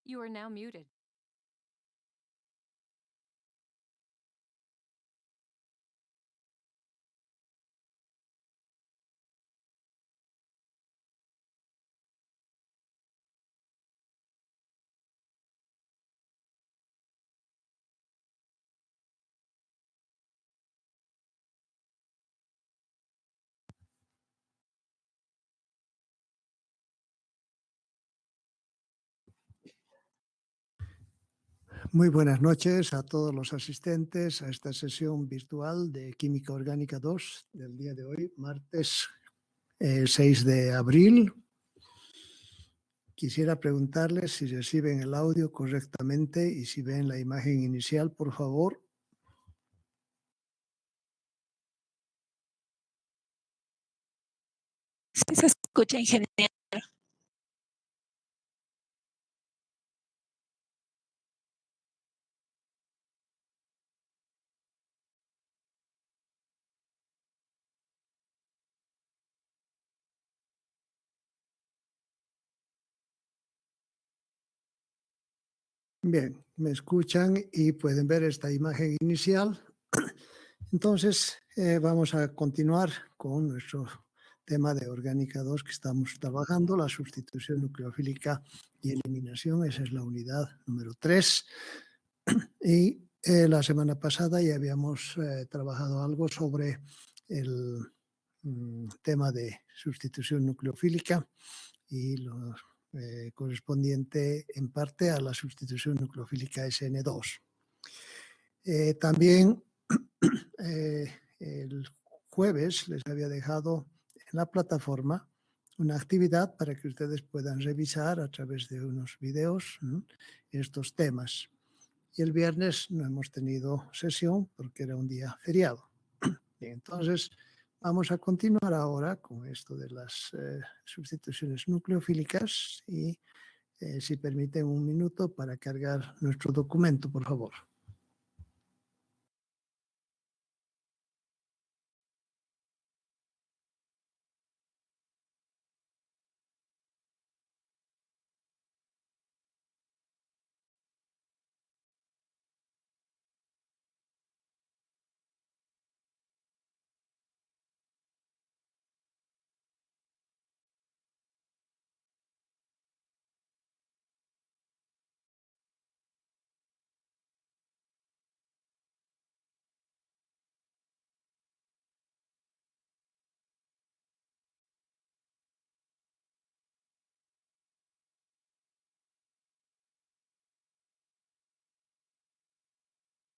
You are now muted. Muy buenas noches a todos los asistentes a esta sesión virtual de Química Orgánica 2 del día de hoy, martes 6 de abril. Quisiera preguntarles si reciben el audio correctamente y si ven la imagen inicial, por favor. Sí, se escucha, ingeniero. Bien, me escuchan y pueden ver esta imagen inicial. Entonces, vamos a continuar con nuestro tema de Orgánica 2 que estamos trabajando, la sustitución nucleofílica y eliminación. Esa es la unidad número 3. Y la semana pasada ya habíamos trabajado algo sobre el tema de sustitución nucleofílica y lo correspondiente en parte a la sustitución nucleofílica SN2. También el jueves les había dejado en la plataforma una actividad para que ustedes puedan revisar a través de unos videos estos temas. Y el viernes no hemos tenido sesión porque era un día feriado. Bien, entonces vamos a continuar ahora con esto de las sustituciones nucleofílicas y si permiten un minuto para cargar nuestro documento, por favor.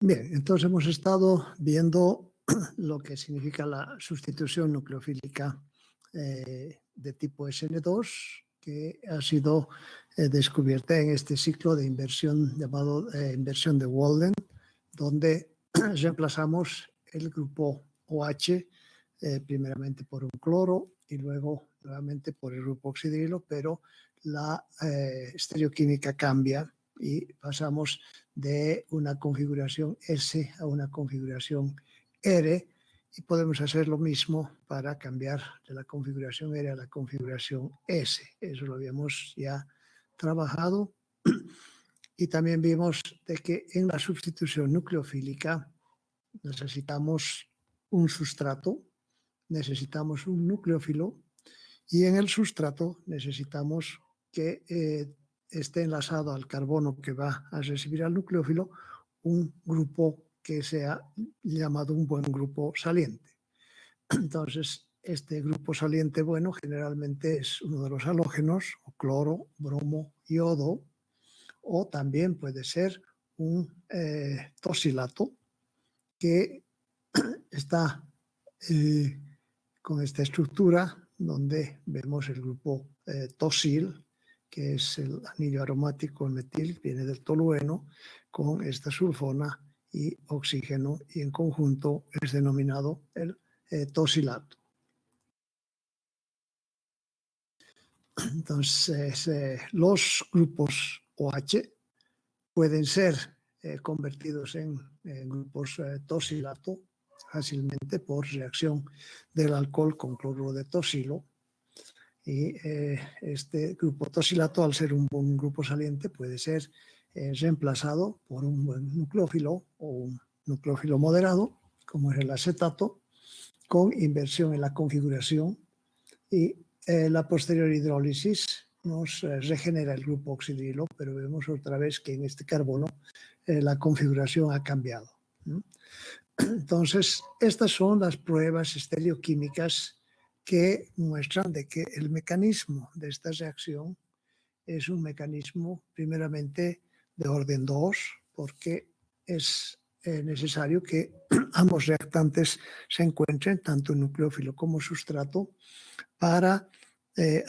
Bien, entonces hemos estado viendo lo que significa la sustitución nucleofílica de tipo SN2, que ha sido descubierta en este ciclo de inversión llamado inversión de Walden, donde reemplazamos el grupo OH primeramente por un cloro y luego nuevamente por el grupo oxidrilo, pero la estereoquímica cambia y pasamos de una configuración S a una configuración R y podemos hacer lo mismo para cambiar de la configuración R a la configuración S. Eso lo habíamos ya trabajado y también vimos de que en la sustitución nucleofílica necesitamos un sustrato, necesitamos un nucleófilo y en el sustrato necesitamos que esté enlazado al carbono que va a recibir al nucleófilo un grupo que sea llamado un buen grupo saliente. Entonces, este grupo saliente bueno generalmente es uno de los halógenos, o cloro, bromo, yodo, o también puede ser un tosilato que está con esta estructura donde vemos el grupo tosil, que es el anillo aromático metil, viene del tolueno, con esta sulfona y oxígeno, y en conjunto es denominado el tosilato. Entonces, los grupos OH pueden ser convertidos en grupos tosilato fácilmente por reacción del alcohol con cloruro de tosilo Y este grupo tosilato, al ser un buen grupo saliente, puede ser reemplazado por un buen nucleófilo o un nucleófilo moderado, como es el acetato, con inversión en la configuración, y la posterior hidrólisis nos regenera el grupo oxidrilo, pero vemos otra vez que en este carbono la configuración ha cambiado. Entonces, estas son las pruebas estereoquímicas que muestran de que el mecanismo de esta reacción es un mecanismo primeramente de orden 2, porque es necesario que ambos reactantes se encuentren, tanto nucleófilo como sustrato, para,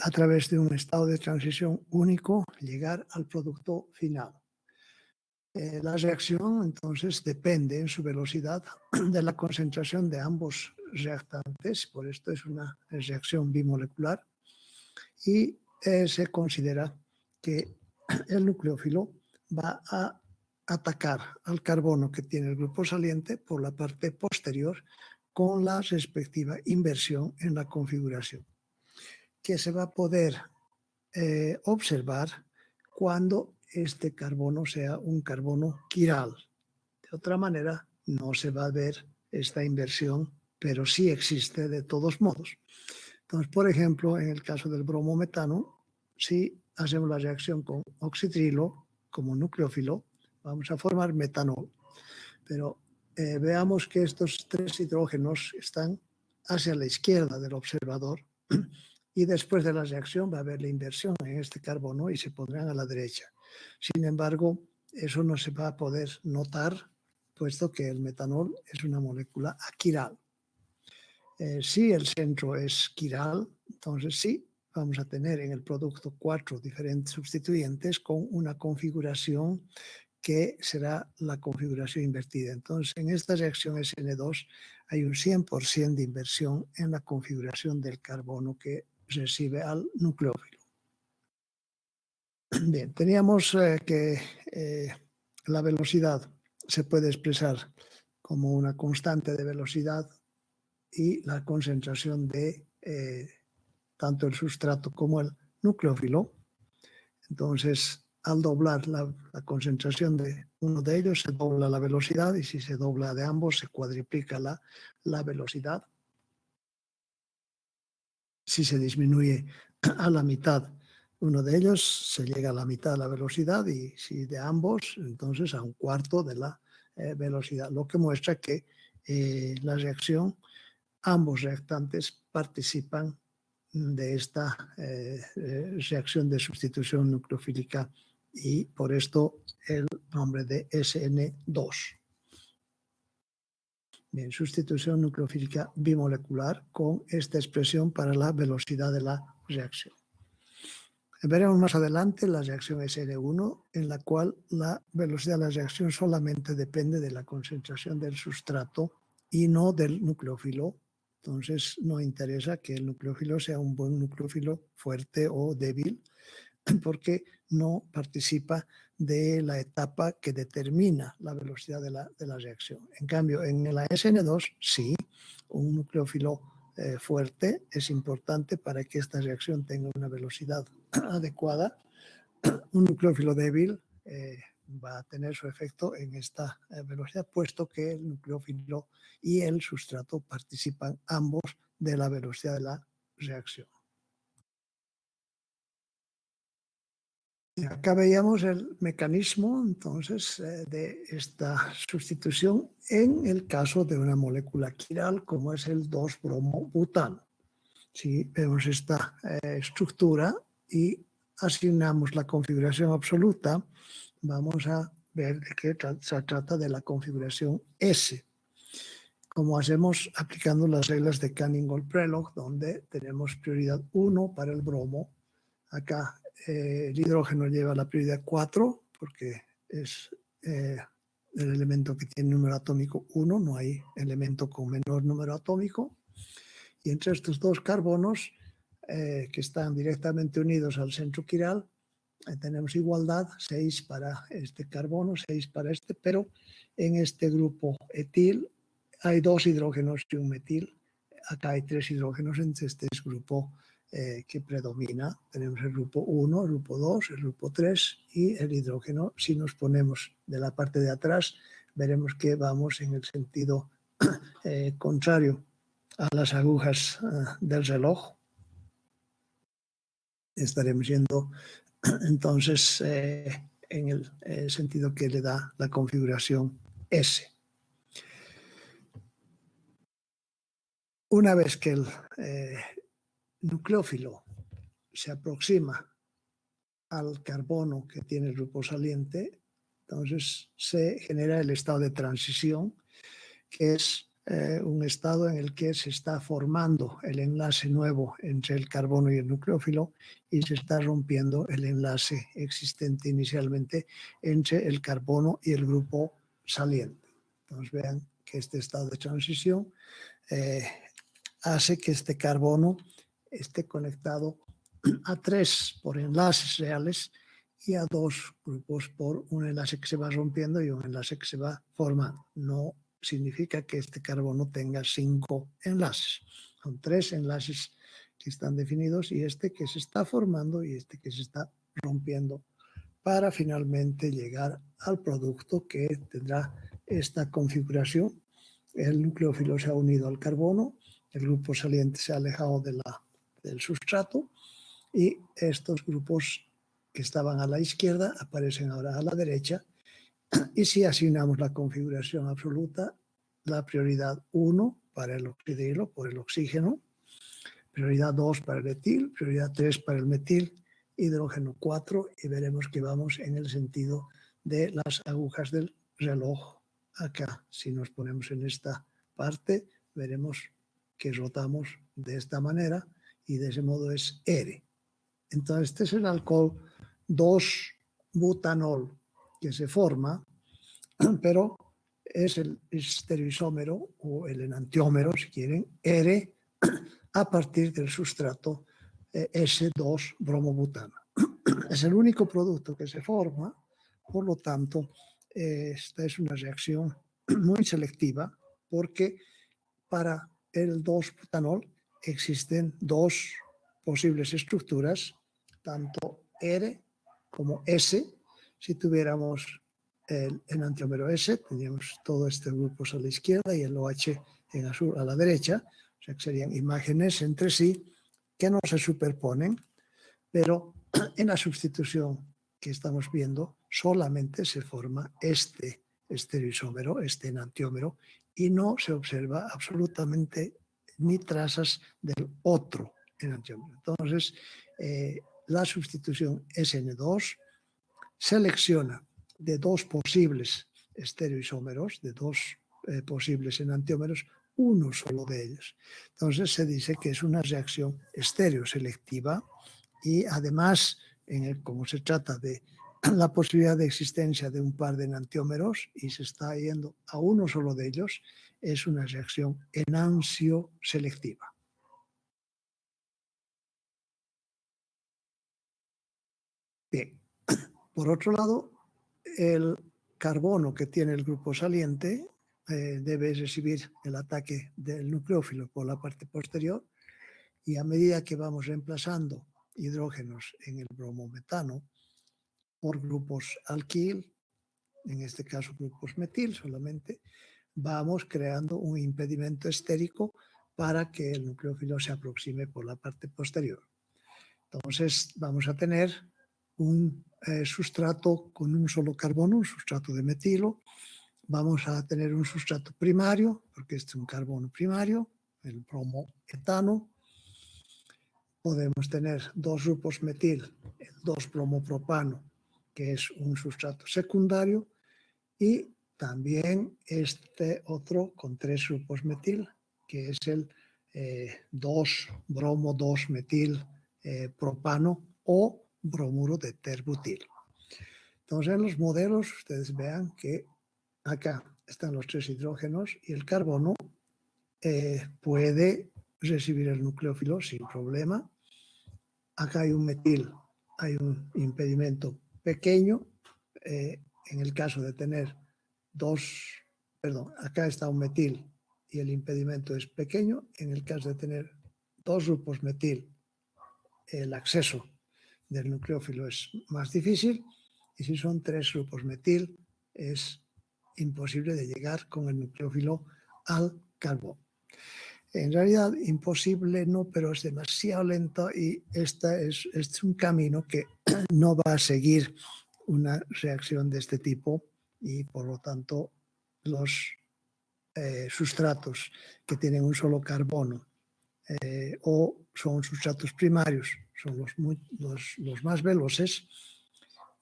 a través de un estado de transición único, llegar al producto final. La reacción, entonces, depende en su velocidad de la concentración de ambos reactantes, por esto es una reacción bimolecular, y se considera que el nucleófilo va a atacar al carbono que tiene el grupo saliente por la parte posterior con la respectiva inversión en la configuración, que se va a poder observar cuando este carbono sea un carbono quiral. De otra manera, no se va a ver esta inversión, pero sí existe de todos modos. Entonces, por ejemplo, en el caso del bromometano, si hacemos la reacción con oxidrilo como nucleófilo, vamos a formar metanol. Pero veamos que estos 3 hidrógenos están hacia la izquierda del observador, y después de la reacción va a haber la inversión en este carbono y se pondrán a la derecha. Sin embargo, eso no se va a poder notar, puesto que el metanol es una molécula aquiral. Si el centro es quiral, entonces sí, vamos a tener en el producto 4 diferentes sustituyentes con una configuración que será la configuración invertida. Entonces, en esta reacción SN2 hay un 100% de inversión en la configuración del carbono que recibe al nucleófilo. Bien, teníamos que la velocidad se puede expresar como una constante de velocidad y la concentración de tanto el sustrato como el nucleófilo. Entonces, al doblar la concentración de uno de ellos, se dobla la velocidad, y si se dobla de ambos, se cuadriplica la velocidad. Si se disminuye a la mitad uno de ellos, se llega a la mitad de la velocidad, y si de ambos, entonces a un cuarto de la velocidad, lo que muestra que la reacción, ambos reactantes participan de esta reacción de sustitución nucleofílica, y por esto el nombre de SN2. Bien, sustitución nucleofílica bimolecular con esta expresión para la velocidad de la reacción. Veremos más adelante la reacción SN1, en la cual la velocidad de la reacción solamente depende de la concentración del sustrato y no del nucleófilo. Entonces, no interesa que el nucleófilo sea un buen nucleófilo fuerte o débil, porque no participa de la etapa que determina la velocidad de la reacción. En cambio, en la SN2, sí, un nucleófilo fuerte es importante para que esta reacción tenga una velocidad adecuada. Un nucleófilo débil va a tener su efecto en esta velocidad, puesto que el nucleófilo y el sustrato participan ambos de la velocidad de la reacción. Y acá veíamos el mecanismo, entonces, de esta sustitución en el caso de una molécula quiral como es el 2-bromobutano. Si vemos esta estructura y asignamos la configuración absoluta, vamos a ver de qué se trata de la configuración S. Como hacemos aplicando las reglas de Canning-Gold-Prelog, donde tenemos prioridad 1 para el bromo. Acá el hidrógeno lleva la prioridad 4 porque es el elemento que tiene número atómico 1, no hay elemento con menor número atómico. Y entre estos dos carbonos que están directamente unidos al centro quiral, tenemos igualdad, 6 para este carbono, 6 para este, pero en este grupo etil hay 2 hidrógenos y un metil. Acá hay 3 hidrógenos, entonces este es grupo que predomina. Tenemos el grupo 1, el grupo 2, el grupo 3 y el hidrógeno. Si nos ponemos de la parte de atrás, veremos que vamos en el sentido contrario a las agujas del reloj. Estaremos yendo entonces en el sentido que le da la configuración S. Una vez que el nucleófilo se aproxima al carbono que tiene el grupo saliente, entonces se genera el estado de transición, que es un estado en el que se está formando el enlace nuevo entre el carbono y el nucleófilo y se está rompiendo el enlace existente inicialmente entre el carbono y el grupo saliente. Entonces vean que este estado de transición hace que este carbono esté conectado a 3 por enlaces reales y a 2 grupos por un enlace que se va rompiendo y un enlace que se va formando. No significa que este carbono tenga 5 enlaces. Son 3 enlaces que están definidos y este que se está formando y este que se está rompiendo para finalmente llegar al producto que tendrá esta configuración. El nucleófilo se ha unido al carbono, el grupo saliente se ha alejado del sustrato y estos grupos que estaban a la izquierda aparecen ahora a la derecha. Y si asignamos la configuración absoluta, la prioridad 1 para el oxidilo por el oxígeno, prioridad 2 para el etil, prioridad 3 para el metil, hidrógeno 4 y veremos que vamos en el sentido de las agujas del reloj. Acá, si nos ponemos en esta parte, veremos que rotamos de esta manera y de ese modo es R. Entonces, este es el alcohol 2-butanol que se forma, pero es el estereoisómero o el enantiómero, si quieren, R a partir del sustrato S2-bromobutano. Es el único producto que se forma, por lo tanto, esta es una reacción muy selectiva porque para el 2-butanol existen 2 posibles estructuras, tanto R como S. Si tuviéramos el enantiómero S, tendríamos todos estos grupos a la izquierda y el OH en azul a la derecha, o sea que serían imágenes entre sí que no se superponen, pero en la sustitución que estamos viendo solamente se forma este estereoisómero, este enantiómero, y no se observa absolutamente ni trazas del otro enantiómero. Entonces, la sustitución SN2 selecciona de 2 posibles estereoisómeros, de 2 posibles enantiómeros, uno solo de ellos. Entonces se dice que es una reacción estereoselectiva y además, como se trata de la posibilidad de existencia de un par de enantiómeros y se está yendo a uno solo de ellos, es una reacción enantioselectiva. Bien, por otro lado, el carbono que tiene el grupo saliente debe recibir el ataque del nucleófilo por la parte posterior y a medida que vamos reemplazando hidrógenos en el bromometano por grupos alquil, en este caso grupos metil solamente, vamos creando un impedimento estérico para que el nucleófilo se aproxime por la parte posterior. Entonces vamos a tener un sustrato con un solo carbono, un sustrato de metilo. Vamos a tener un sustrato primario, porque este es un carbono primario, el bromoetano. Podemos tener 2 grupos metil, el 2-bromopropano, que es un sustrato secundario, y también este otro con 3 grupos metil, que es el 2-bromo-2-metil propano o bromuro de terbutil. Entonces en los modelos ustedes vean que acá están los 3 hidrógenos y el carbono puede recibir el nucleófilo sin problema. Acá hay un metil, hay un impedimento pequeño. En el caso de tener acá está un metil y el impedimento es pequeño. En el caso de tener 2 grupos metil el acceso del nucleófilo es más difícil, y si son 3 grupos metil es imposible de llegar con el nucleófilo al carbono. En realidad, imposible no, pero es demasiado lento, y este es un camino que no va a seguir una reacción de este tipo, y por lo tanto los sustratos que tienen un solo carbono o son sustratos primarios, son los más veloces.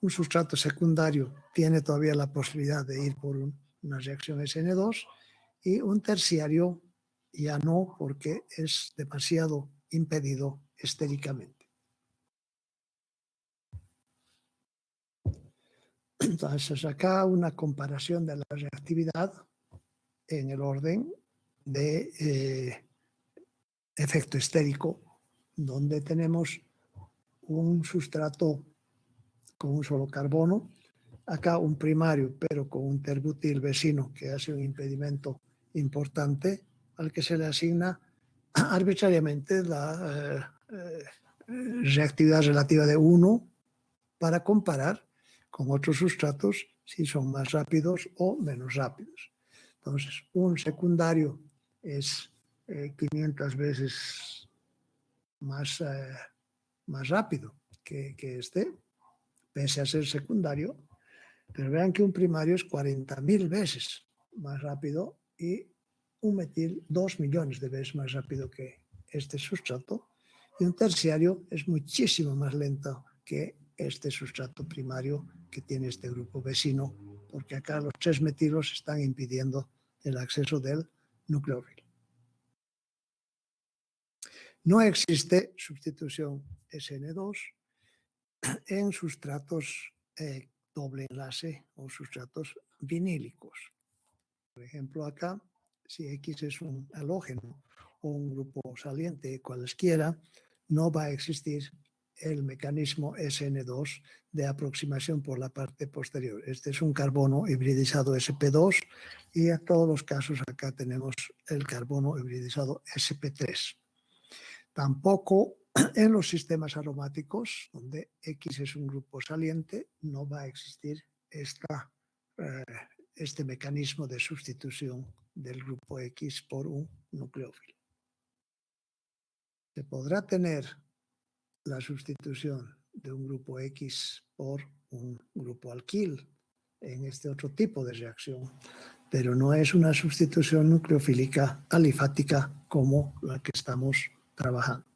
Un sustrato secundario tiene todavía la posibilidad de ir por una reacción SN2, y un terciario ya no, porque es demasiado impedido estéricamente. Entonces, acá una comparación de la reactividad en el orden de efecto estérico, donde tenemos un sustrato con un solo carbono, acá un primario, pero con un terbutil vecino que hace un impedimento importante, al que se le asigna arbitrariamente la reactividad relativa de 1 para comparar con otros sustratos si son más rápidos o menos rápidos. Entonces, un secundario es 500 veces más rápido que este, pese a ser secundario, pero vean que un primario es 40.000 veces más rápido, y un metil 2 millones de veces más rápido que este sustrato, y un terciario es muchísimo más lento que este sustrato primario que tiene este grupo vecino, porque acá los 3 metilos están impidiendo el acceso del nucleófilo. No existe sustitución SN2 en sustratos doble enlace o sustratos vinílicos. Por ejemplo, acá, si X es un halógeno o un grupo saliente cualesquiera, no va a existir el mecanismo SN2 de aproximación por la parte posterior. Este es un carbono hibridizado sp2, y en todos los casos acá tenemos el carbono hibridizado sp3. Tampoco en los sistemas aromáticos, donde X es un grupo saliente, no va a existir este mecanismo de sustitución del grupo X por un nucleófilo. Se podrá tener la sustitución de un grupo X por un grupo alquil en este otro tipo de reacción, pero no es una sustitución nucleofílica alifática como la que estamos trabajando.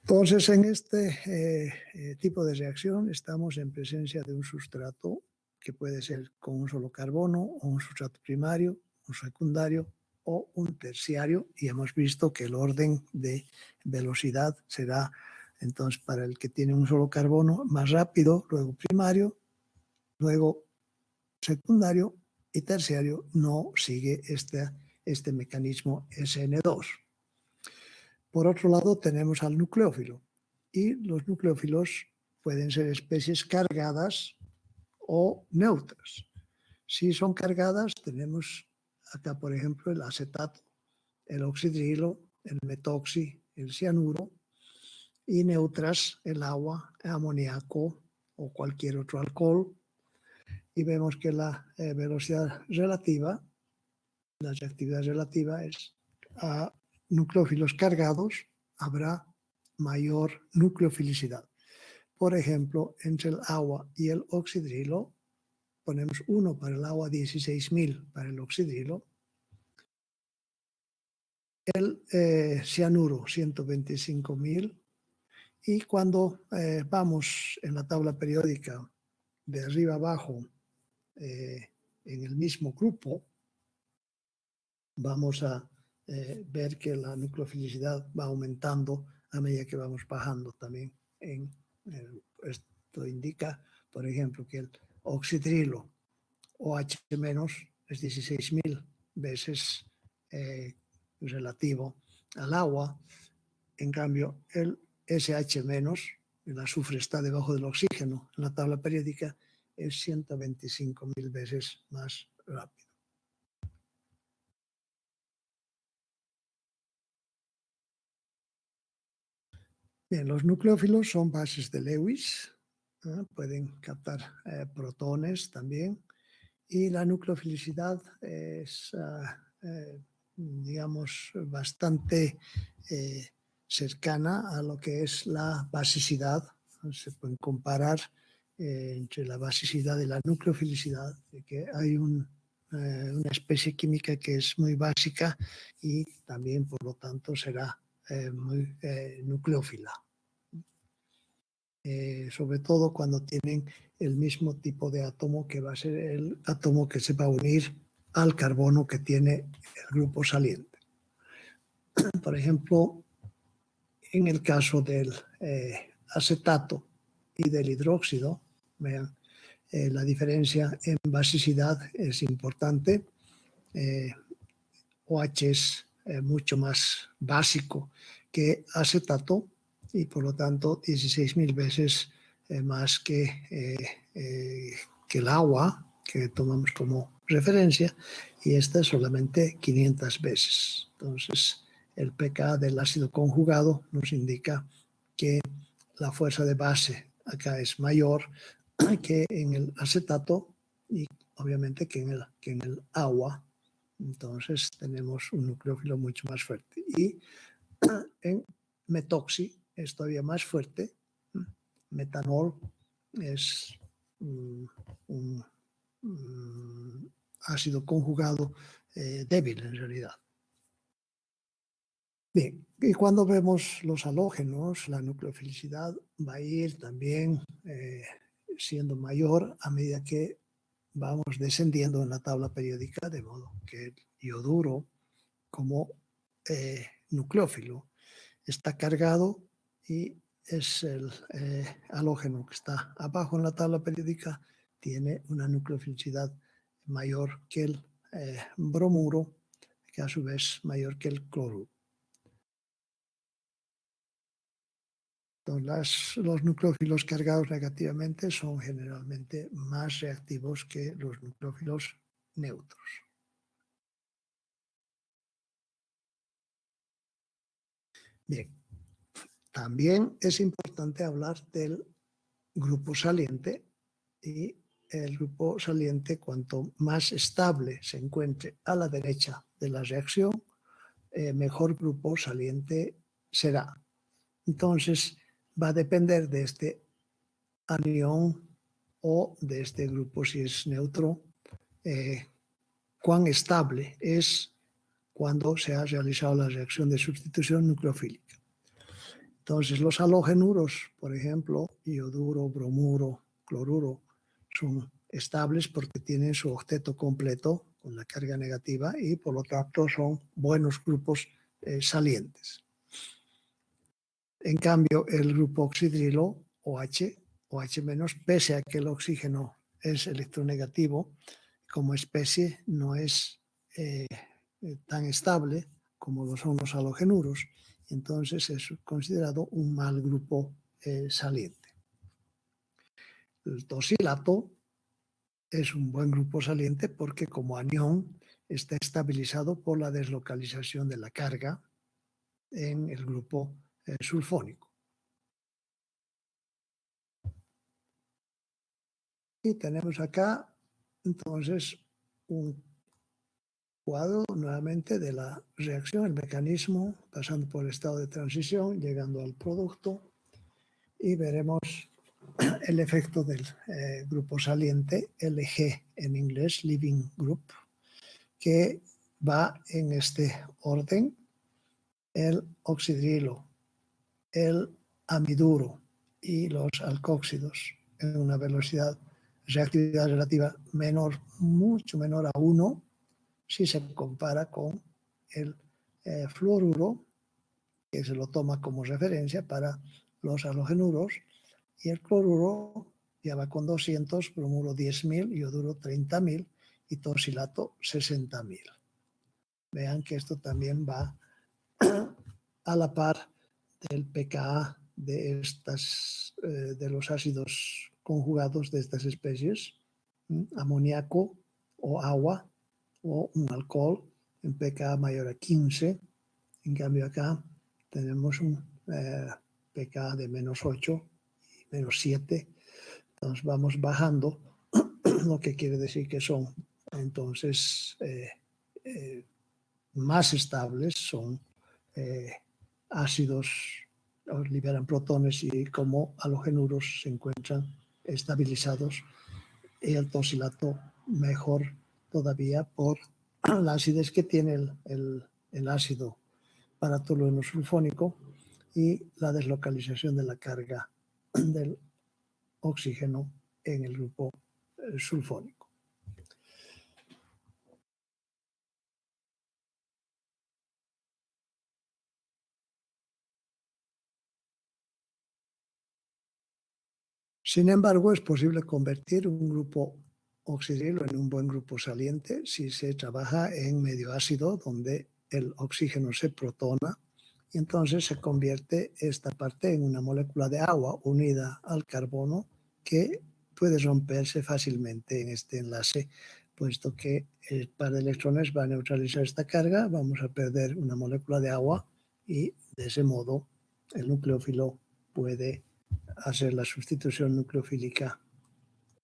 Entonces, en este tipo de reacción estamos en presencia de un sustrato que puede ser con un solo carbono, o un sustrato primario, un secundario o un terciario, y hemos visto que el orden de velocidad será, entonces, para el que tiene un solo carbono, más rápido, luego primario, luego secundario, y terciario no sigue este mecanismo SN2. Por otro lado, tenemos al nucleófilo, y los nucleófilos pueden ser especies cargadas o neutras. Si son cargadas, tenemos acá, por ejemplo, el acetato, el oxidrilo, el metoxi, el cianuro, y neutras, el agua, el amoníaco o cualquier otro alcohol. Y vemos que la velocidad relativa, la reactividad relativa, es a nucleófilos cargados habrá mayor nucleofilicidad. Por ejemplo, entre el agua y el oxidrilo, ponemos 1 para el agua, 16.000 para el oxidrilo, el cianuro 125.000, y cuando vamos en la tabla periódica de arriba abajo en el mismo grupo, vamos a ver que la nucleofilicidad va aumentando a medida que vamos bajando también. Esto indica, por ejemplo, que el oxidrilo OH- es 16.000 veces relativo al agua. En cambio, el SH-, el azufre está debajo del oxígeno en la tabla periódica, es 125.000 veces más rápido. Bien, los nucleófilos son bases de Lewis, pueden captar protones también, y la nucleofilicidad es, digamos, bastante cercana a lo que es la basicidad. Se pueden comparar entre la basicidad y la nucleofilicidad, de que hay una especie química que es muy básica y también, por lo tanto, será muy nucleófila. Sobre todo cuando tienen el mismo tipo de átomo, que va a ser el átomo que se va a unir al carbono que tiene el grupo saliente. Por ejemplo, en el caso del acetato y del hidróxido, vean, la diferencia en basicidad es importante. OH es mucho más básico que acetato y por lo tanto 16.000 veces más que el agua que tomamos como referencia, y esta es solamente 500 veces. Entonces, el pK del ácido conjugado nos indica que la fuerza de base acá es mayor que en el acetato y obviamente que en el agua. Entonces tenemos un nucleófilo mucho más fuerte. Y en metoxi es todavía más fuerte. Metanol es un ácido conjugado débil en realidad. Bien, y cuando vemos los halógenos, la nucleofilicidad va a ir también siendo mayor a medida que vamos descendiendo en la tabla periódica, de modo que el ioduro como nucleófilo está cargado y es el halógeno que está abajo en la tabla periódica, tiene una nucleofilicidad mayor que el bromuro, que a su vez mayor que el cloruro. Entonces, los nucleófilos cargados negativamente son generalmente más reactivos que los nucleófilos neutros. Bien, también es importante hablar del grupo saliente, y el grupo saliente, cuanto más estable se encuentre a la derecha de la reacción, mejor grupo saliente será. Entonces, va a depender de este anión o de este grupo, si es neutro, cuán estable es cuando se ha realizado la reacción de sustitución nucleofílica. Entonces, los halógenuros, por ejemplo, ioduro, bromuro, cloruro, son estables porque tienen su octeto completo con la carga negativa y por lo tanto son buenos grupos salientes. En cambio, el grupo oxidrilo, OH, OH-, pese a que el oxígeno es electronegativo, como especie no es tan estable como lo son los halogenuros, entonces es considerado un mal grupo saliente. El tosilato es un buen grupo saliente porque como anión está estabilizado por la deslocalización de la carga en el grupo sulfónico. Y tenemos acá entonces un cuadro nuevamente de la reacción, el mecanismo, pasando por el estado de transición, llegando al producto, y veremos el efecto del grupo saliente, LG en inglés, Leaving Group, que va en este orden: el oxidrilo, el amiduro y los alcóxidos en una velocidad, reactividad relativa menor, mucho menor a 1, si se compara con el fluoruro, que se lo toma como referencia para los halogenuros, y el cloruro ya va con 200, bromuro 10.000, ioduro 30.000 y tosilato 60.000. Vean que esto también va a la par del pKa de los ácidos conjugados de estas especies, amoníaco o agua o un alcohol en pKa mayor a 15. En cambio acá tenemos un pK de -8 y -7. Entonces vamos bajando, lo que quiere decir que son entonces más estables, son ácidos, liberan protones y como halogenuros se encuentran estabilizados, y el tosilato mejor todavía por la acidez que tiene el ácido paratolueno sulfónico y la deslocalización de la carga del oxígeno en el grupo sulfónico. Sin embargo, es posible convertir un grupo oxidrilo en un buen grupo saliente si se trabaja en medio ácido, donde el oxígeno se protona y entonces se convierte esta parte en una molécula de agua unida al carbono que puede romperse fácilmente en este enlace, puesto que el par de electrones va a neutralizar esta carga, vamos a perder una molécula de agua y de ese modo el nucleófilo puede hacer la sustitución nucleofílica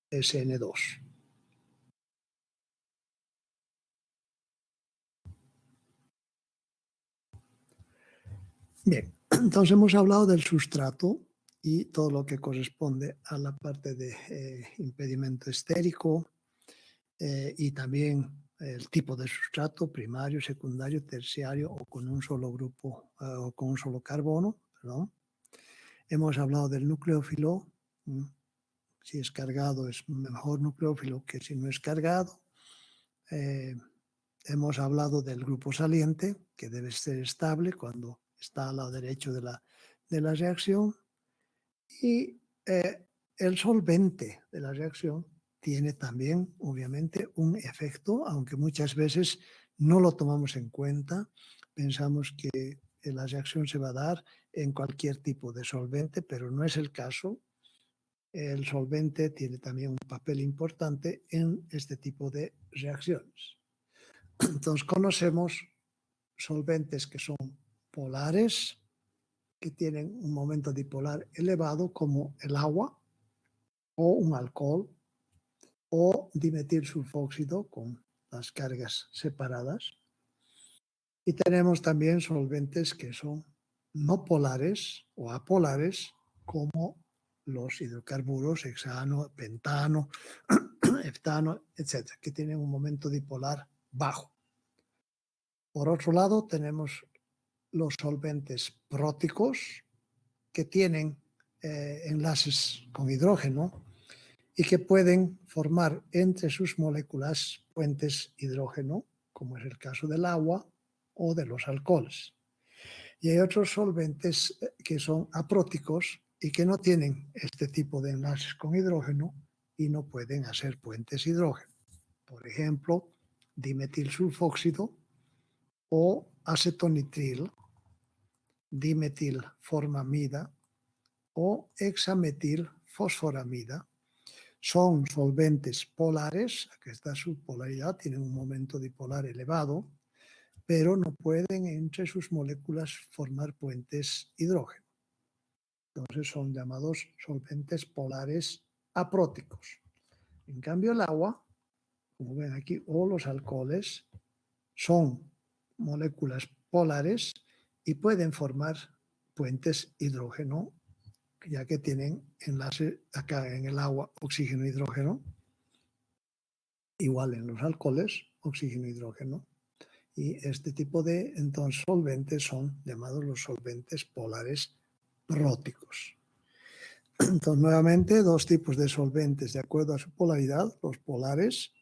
SN2. Bien, entonces hemos hablado del sustrato y todo lo que corresponde a la parte de impedimento estérico y también el tipo de sustrato, primario, secundario, terciario o con un solo grupo o con un solo carbono, ¿no? Hemos hablado del nucleófilo, si es cargado es mejor nucleófilo que si no es cargado. Hemos hablado del grupo saliente, que debe ser estable cuando está al lado derecho de la reacción. Y el solvente de la reacción tiene también, obviamente, un efecto, aunque muchas veces no lo tomamos en cuenta. Pensamos que la reacción se va a dar en cualquier tipo de solvente, pero no es el caso. El solvente tiene también un papel importante en este tipo de reacciones. Entonces conocemos solventes que son polares, que tienen un momento dipolar elevado, como el agua o un alcohol o dimetilsulfóxido con las cargas separadas. Y tenemos también solventes que son no polares o apolares, como los hidrocarburos, hexano, pentano, heftano, etc., que tienen un momento dipolar bajo. Por otro lado, tenemos los solventes próticos, que tienen enlaces con hidrógeno y que pueden formar entre sus moléculas puentes hidrógeno, como es el caso del agua o de los alcoholes. Y hay otros solventes que son apróticos y que no tienen este tipo de enlaces con hidrógeno y no pueden hacer puentes hidrógeno. Por ejemplo, dimetilsulfóxido o acetonitril, dimetilformamida o hexametilfosforamida. Son solventes polares, aquí está su polaridad, tienen un momento dipolar elevado, pero no pueden entre sus moléculas formar puentes hidrógeno. Entonces son llamados solventes polares apróticos. En cambio el agua, como ven aquí, o los alcoholes, son moléculas polares y pueden formar puentes hidrógeno, ya que tienen enlace acá en el agua oxígeno-hidrógeno, igual en los alcoholes, oxígeno-hidrógeno. Y este tipo de entonces solventes son llamados los solventes polares próticos. Entonces, nuevamente, dos tipos de solventes de acuerdo a su polaridad, los polares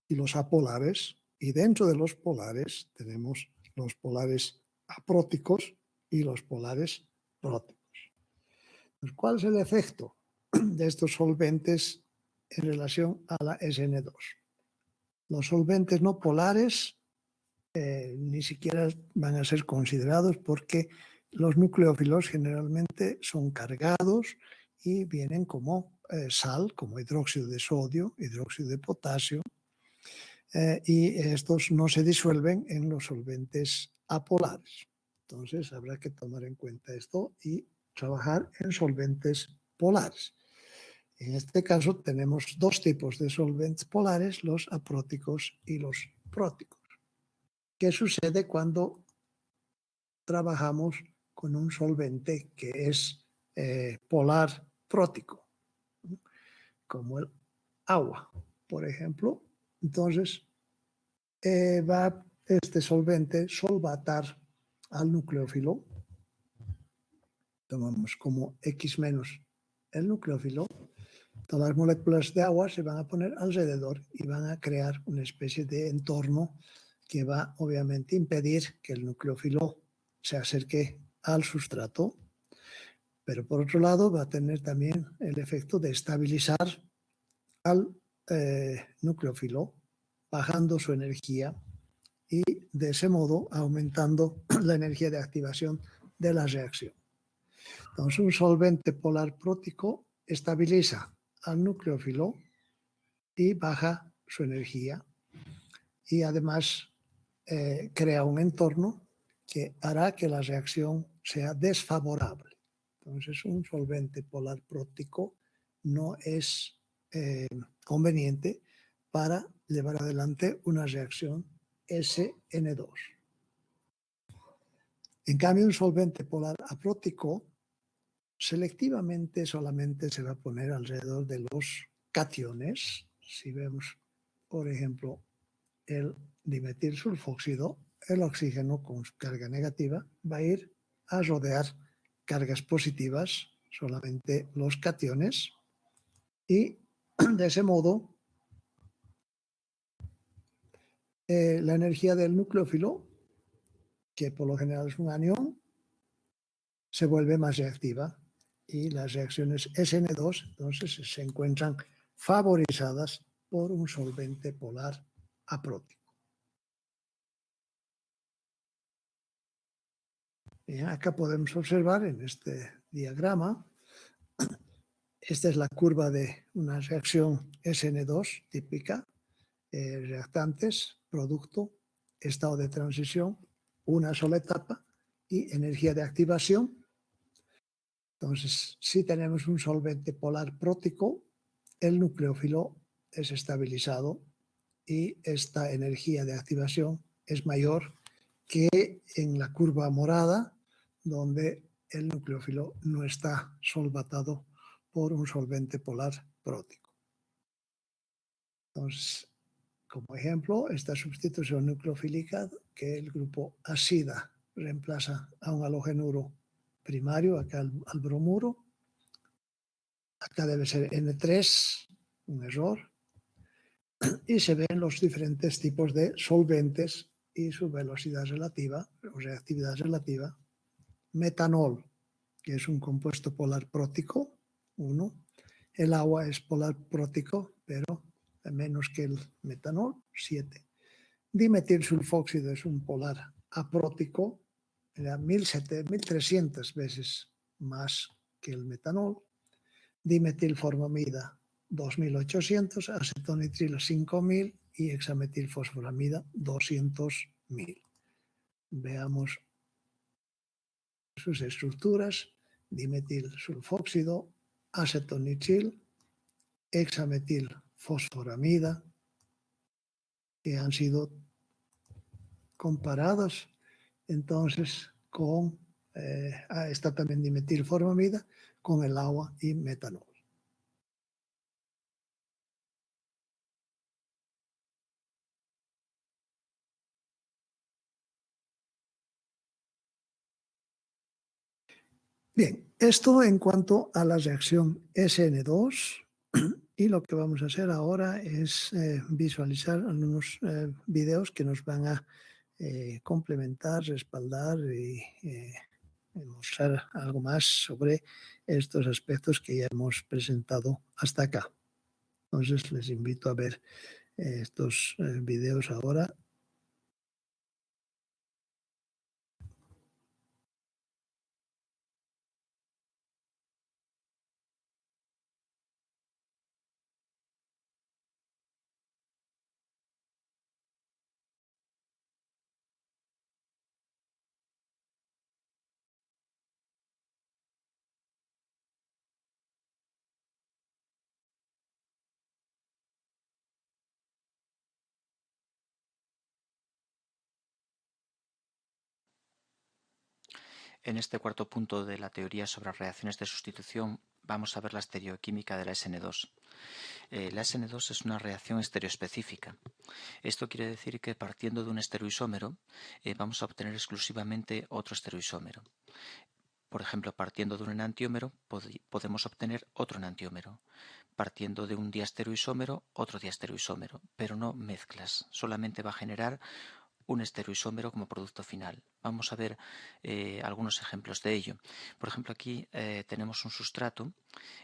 y los apolares. Y dentro de los polares tenemos los polares apróticos y los polares próticos. ¿Cuál es el efecto de estos solventes en relación a la SN2? Los solventes no polares ni siquiera van a ser considerados porque los nucleófilos generalmente son cargados y vienen como sal, como hidróxido de sodio, hidróxido de potasio, y estos no se disuelven en los solventes apolares. Entonces habrá que tomar en cuenta esto y trabajar en solventes polares. En este caso tenemos dos tipos de solventes polares, los apróticos y los próticos. ¿Qué sucede cuando trabajamos con un solvente que es polar prótico, como el agua, por ejemplo? Entonces, va este solvente solvatar al nucleófilo. Tomamos como X menos el nucleófilo. Todas las moléculas de agua se van a poner alrededor y van a crear una especie de entorno que va obviamente a impedir que el nucleófilo se acerque al sustrato, pero por otro lado va a tener también el efecto de estabilizar al nucleófilo, bajando su energía y de ese modo aumentando la energía de activación de la reacción. Entonces, un solvente polar prótico estabiliza al nucleófilo y baja su energía y además crea un entorno que hará que la reacción sea desfavorable. Entonces, un solvente polar prótico no es conveniente para llevar adelante una reacción SN2. En cambio, un solvente polar aprótico selectivamente solamente se va a poner alrededor de los cationes. Si vemos, por ejemplo, el dimetilsulfóxido, el oxígeno con carga negativa va a ir a rodear cargas positivas, solamente los cationes, y de ese modo la energía del nucleófilo, que por lo general es un anión, se vuelve más reactiva y las reacciones SN2 entonces se encuentran favorizadas por un solvente polar aprótico. Y acá podemos observar en este diagrama, esta es la curva de una reacción SN2 típica, reactantes, producto, estado de transición, una sola etapa y energía de activación. Entonces, si tenemos un solvente polar prótico, el nucleófilo es estabilizado y esta energía de activación es mayor que en la curva morada, donde el nucleófilo no está solvatado por un solvente polar prótico. Entonces, como ejemplo, esta sustitución nucleofílica que el grupo acida reemplaza a un halogenuro primario, acá al bromuro. Acá debe ser N3, un error. Y se ven los diferentes tipos de solventes y su velocidad relativa o reactividad relativa. Metanol, que es un compuesto polar prótico, 1. El agua es polar prótico, pero menos que el metanol, 7. Dimetilsulfóxido es un polar aprótico, era 1300 veces más que el metanol. Dimetilformamida 2800, acetonitrilo 5000 y hexametilfosforamida 200.000. Veamos sus estructuras: dimetilsulfóxido, acetonitril, hexametilfosforamida, que han sido comparados entonces con esta también dimetilformamida con el agua y metanol. Bien, esto en cuanto a la reacción SN2, y lo que vamos a hacer ahora es visualizar algunos videos que nos van a complementar, respaldar y mostrar algo más sobre estos aspectos que ya hemos presentado hasta acá. Entonces les invito a ver estos videos ahora. En este cuarto punto de la teoría sobre reacciones de sustitución vamos a ver la estereoquímica de la SN2. La SN2 es una reacción estereoespecífica. Esto quiere decir que partiendo de un estereoisómero vamos a obtener exclusivamente otro estereoisómero. Por ejemplo, partiendo de un enantiómero podemos obtener otro enantiómero. Partiendo de un diastereoisómero, otro diastereoisómero, pero no mezclas. Solamente va a generar un estereoisómero como producto final. Vamos a ver algunos ejemplos de ello. Por ejemplo, aquí tenemos un sustrato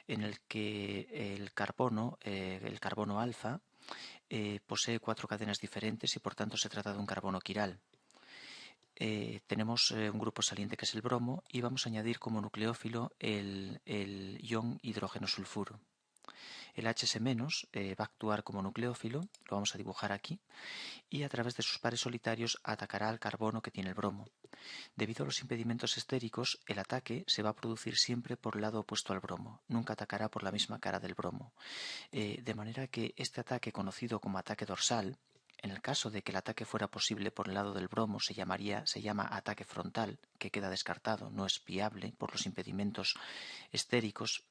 en el que el carbono alfa, posee 4 cadenas diferentes y por tanto se trata de un carbono quiral. Tenemos un grupo saliente que es el bromo y vamos a añadir como nucleófilo el ion hidrógeno sulfuro. El HS- va a actuar como nucleófilo, lo vamos a dibujar aquí, y a través de sus pares solitarios atacará al carbono que tiene el bromo. Debido a los impedimentos estéricos, el ataque se va a producir siempre por el lado opuesto al bromo, nunca atacará por la misma cara del bromo. De manera que este ataque, conocido como ataque dorsal, en el caso de que el ataque fuera posible por el lado del bromo, se llama ataque frontal, que queda descartado, no es viable por los impedimentos estéricos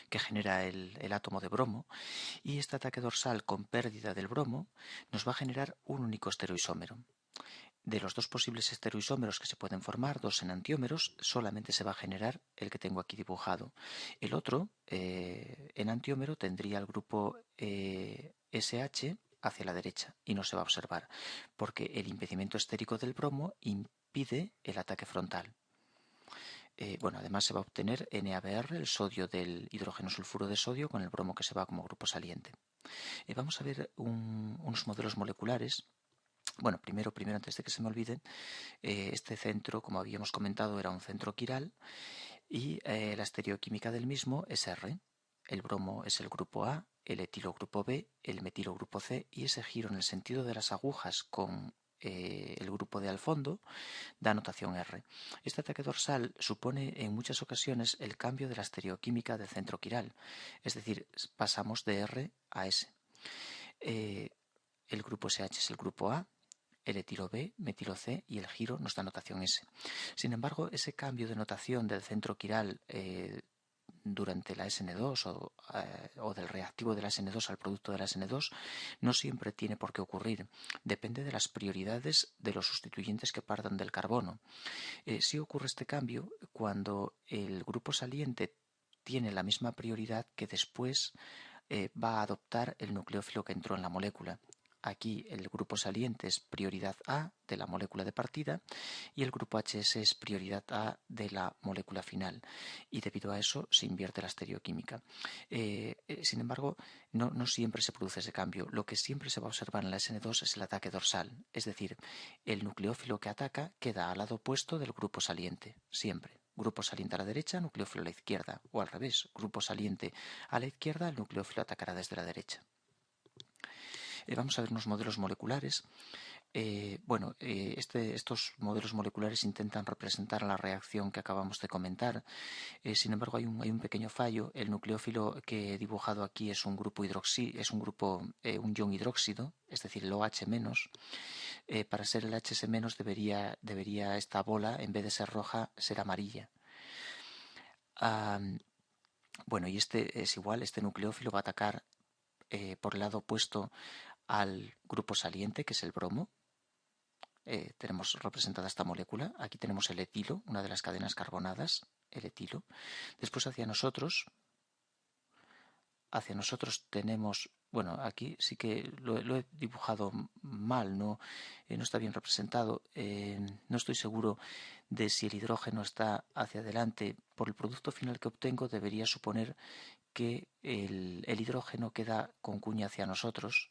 que genera el átomo de bromo, y este ataque dorsal con pérdida del bromo nos va a generar un único estereoisómero. De los dos posibles estereoisómeros que se pueden formar, dos enantiómeros, solamente se va a generar el que tengo aquí dibujado. El otro enantiómero tendría el grupo SH hacia la derecha y no se va a observar, porque el impedimento estérico del bromo impide el ataque frontal. Además se va a obtener NaBr, el sodio del hidrógeno sulfuro de sodio, con el bromo que se va como grupo saliente. Vamos a ver unos modelos moleculares. Bueno, primero, antes de que se me olvide, este centro, como habíamos comentado, era un centro quiral y la estereoquímica del mismo es R. El bromo es el grupo A, el etilo grupo B, el metilo grupo C, y ese giro en el sentido de las agujas con el grupo D al fondo da notación R. Este ataque dorsal supone en muchas ocasiones el cambio de la estereoquímica del centro quiral, es decir, pasamos de R a S. El grupo SH es el grupo A, el etilo B, metilo C y el giro nos da notación S. Sin embargo, ese cambio de notación del centro quiral durante la SN2 o del reactivo de la SN2 al producto de la SN2 no siempre tiene por qué ocurrir. Depende de las prioridades de los sustituyentes que partan del carbono. Sí ocurre este cambio cuando el grupo saliente tiene la misma prioridad que después va a adoptar el nucleófilo que entró en la molécula. Aquí el grupo saliente es prioridad A de la molécula de partida y el grupo HS es prioridad A de la molécula final, y debido a eso se invierte la estereoquímica. Sin embargo, no siempre se produce ese cambio. Lo que siempre se va a observar en la SN2 es el ataque dorsal, es decir, el nucleófilo que ataca queda al lado opuesto del grupo saliente, siempre. Grupo saliente a la derecha, nucleófilo a la izquierda, o al revés, grupo saliente a la izquierda, el nucleófilo atacará desde la derecha. Vamos a ver unos modelos moleculares. Estos modelos moleculares intentan representar la reacción que acabamos de comentar. Sin embargo, hay un pequeño fallo. El nucleófilo que he dibujado aquí es un grupo un ion hidróxido, es decir, el OH-. Para ser el HS- debería esta bola, en vez de ser roja, ser amarilla. Y este es igual, este nucleófilo va a atacar por el lado opuesto al grupo saliente, que es el bromo. Tenemos representada esta molécula. Aquí tenemos el etilo, una de las cadenas carbonadas, el etilo. Después hacia nosotros tenemos, aquí sí que lo he dibujado mal, no está bien representado. No estoy seguro de si el hidrógeno está hacia adelante. Por el producto final que obtengo debería suponer que el hidrógeno queda con cuña hacia nosotros,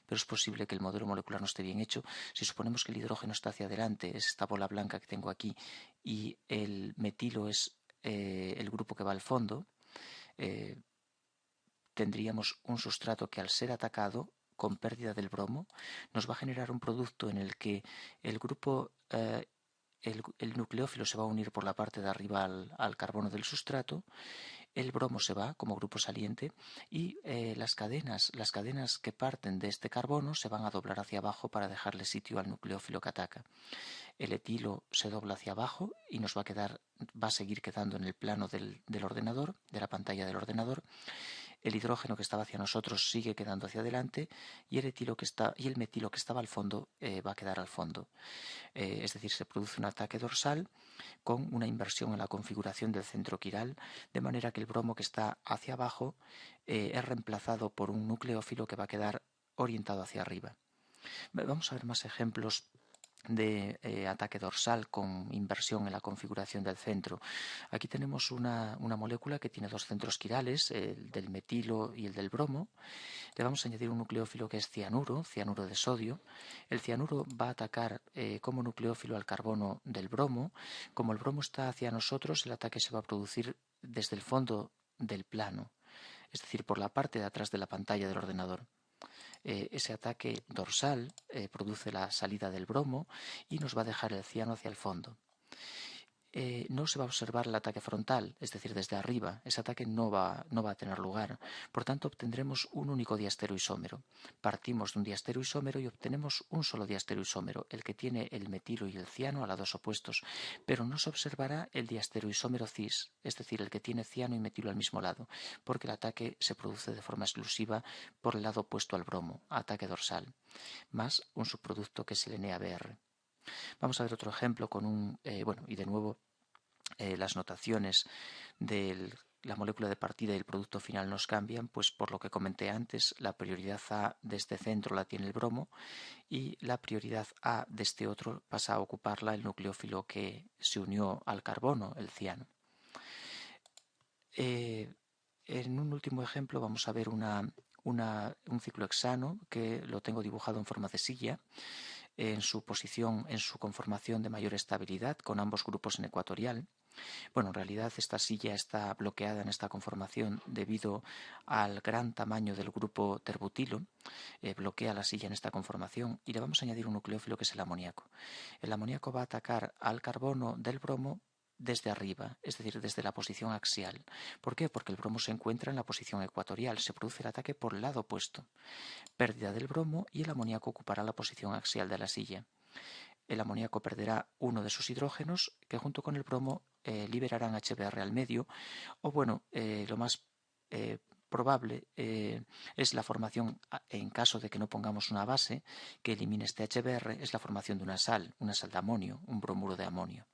pero es posible que el modelo molecular no esté bien hecho. Si suponemos que el hidrógeno está hacia adelante, es esta bola blanca que tengo aquí, y el metilo es el grupo que va al fondo, tendríamos un sustrato que, al ser atacado con pérdida del bromo, nos va a generar un producto en el que el grupo el nucleófilo se va a unir por la parte de arriba al carbono del sustrato, el bromo se va como grupo saliente y las cadenas que parten de este carbono se van a doblar hacia abajo para dejarle sitio al nucleófilo que ataca. el etilo se dobla hacia abajo y nos va a seguir quedando en el plano del ordenador, de la pantalla del ordenador. El hidrógeno que estaba hacia nosotros sigue quedando hacia adelante y el metilo que estaba al fondo va a quedar al fondo. Es decir, se produce un ataque dorsal con una inversión en la configuración del centro quiral, de manera que el bromo que está hacia abajo es reemplazado por un nucleófilo que va a quedar orientado hacia arriba. Vamos a ver más ejemplos de ataque dorsal con inversión en la configuración del centro. Aquí tenemos una molécula que tiene dos centros quirales, el del metilo y el del bromo. Le vamos a añadir un nucleófilo que es cianuro de sodio. El cianuro va a atacar como nucleófilo al carbono del bromo. Como el bromo está hacia nosotros, el ataque se va a producir desde el fondo del plano, es decir, por la parte de atrás de la pantalla del ordenador. Ese ataque dorsal produce la salida del bromo y nos va a dejar el ciano hacia el fondo. No se va a observar el ataque frontal, es decir, desde arriba. Ese ataque no va a tener lugar. Por tanto, obtendremos un único diastereoisómero. Partimos de un diastereoisómero y obtenemos un solo diastereoisómero, el que tiene el metilo y el ciano a lados opuestos, pero no se observará el diastereoisómero cis, es decir, el que tiene ciano y metilo al mismo lado, porque el ataque se produce de forma exclusiva por el lado opuesto al bromo, ataque dorsal, más un subproducto que es el NABR. Vamos a ver otro ejemplo con y de nuevo las notaciones de la molécula de partida y el producto final nos cambian, pues por lo que comenté antes, la prioridad A de este centro la tiene el bromo y la prioridad A de este otro pasa a ocuparla el nucleófilo que se unió al carbono, el ciano. En un último ejemplo vamos a ver un ciclohexano que lo tengo dibujado en forma de silla, en su conformación de mayor estabilidad, con ambos grupos en ecuatorial. Bueno, en realidad esta silla está bloqueada en esta conformación debido al gran tamaño del grupo terbutilo. Bloquea la silla en esta conformación y le vamos a añadir un nucleófilo que es el amoníaco. El amoníaco va a atacar al carbono del bromo desde arriba, es decir, desde la posición axial. ¿Por qué? Porque el bromo se encuentra en la posición ecuatorial, se produce el ataque por el lado opuesto. Pérdida del bromo y el amoníaco ocupará la posición axial de la silla. El amoníaco perderá uno de sus hidrógenos que junto con el bromo liberarán HBr al medio, o bueno, lo más probable es la formación, en caso de que no pongamos una base que elimine este HBr, es la formación de una sal de amonio, un bromuro de amonio.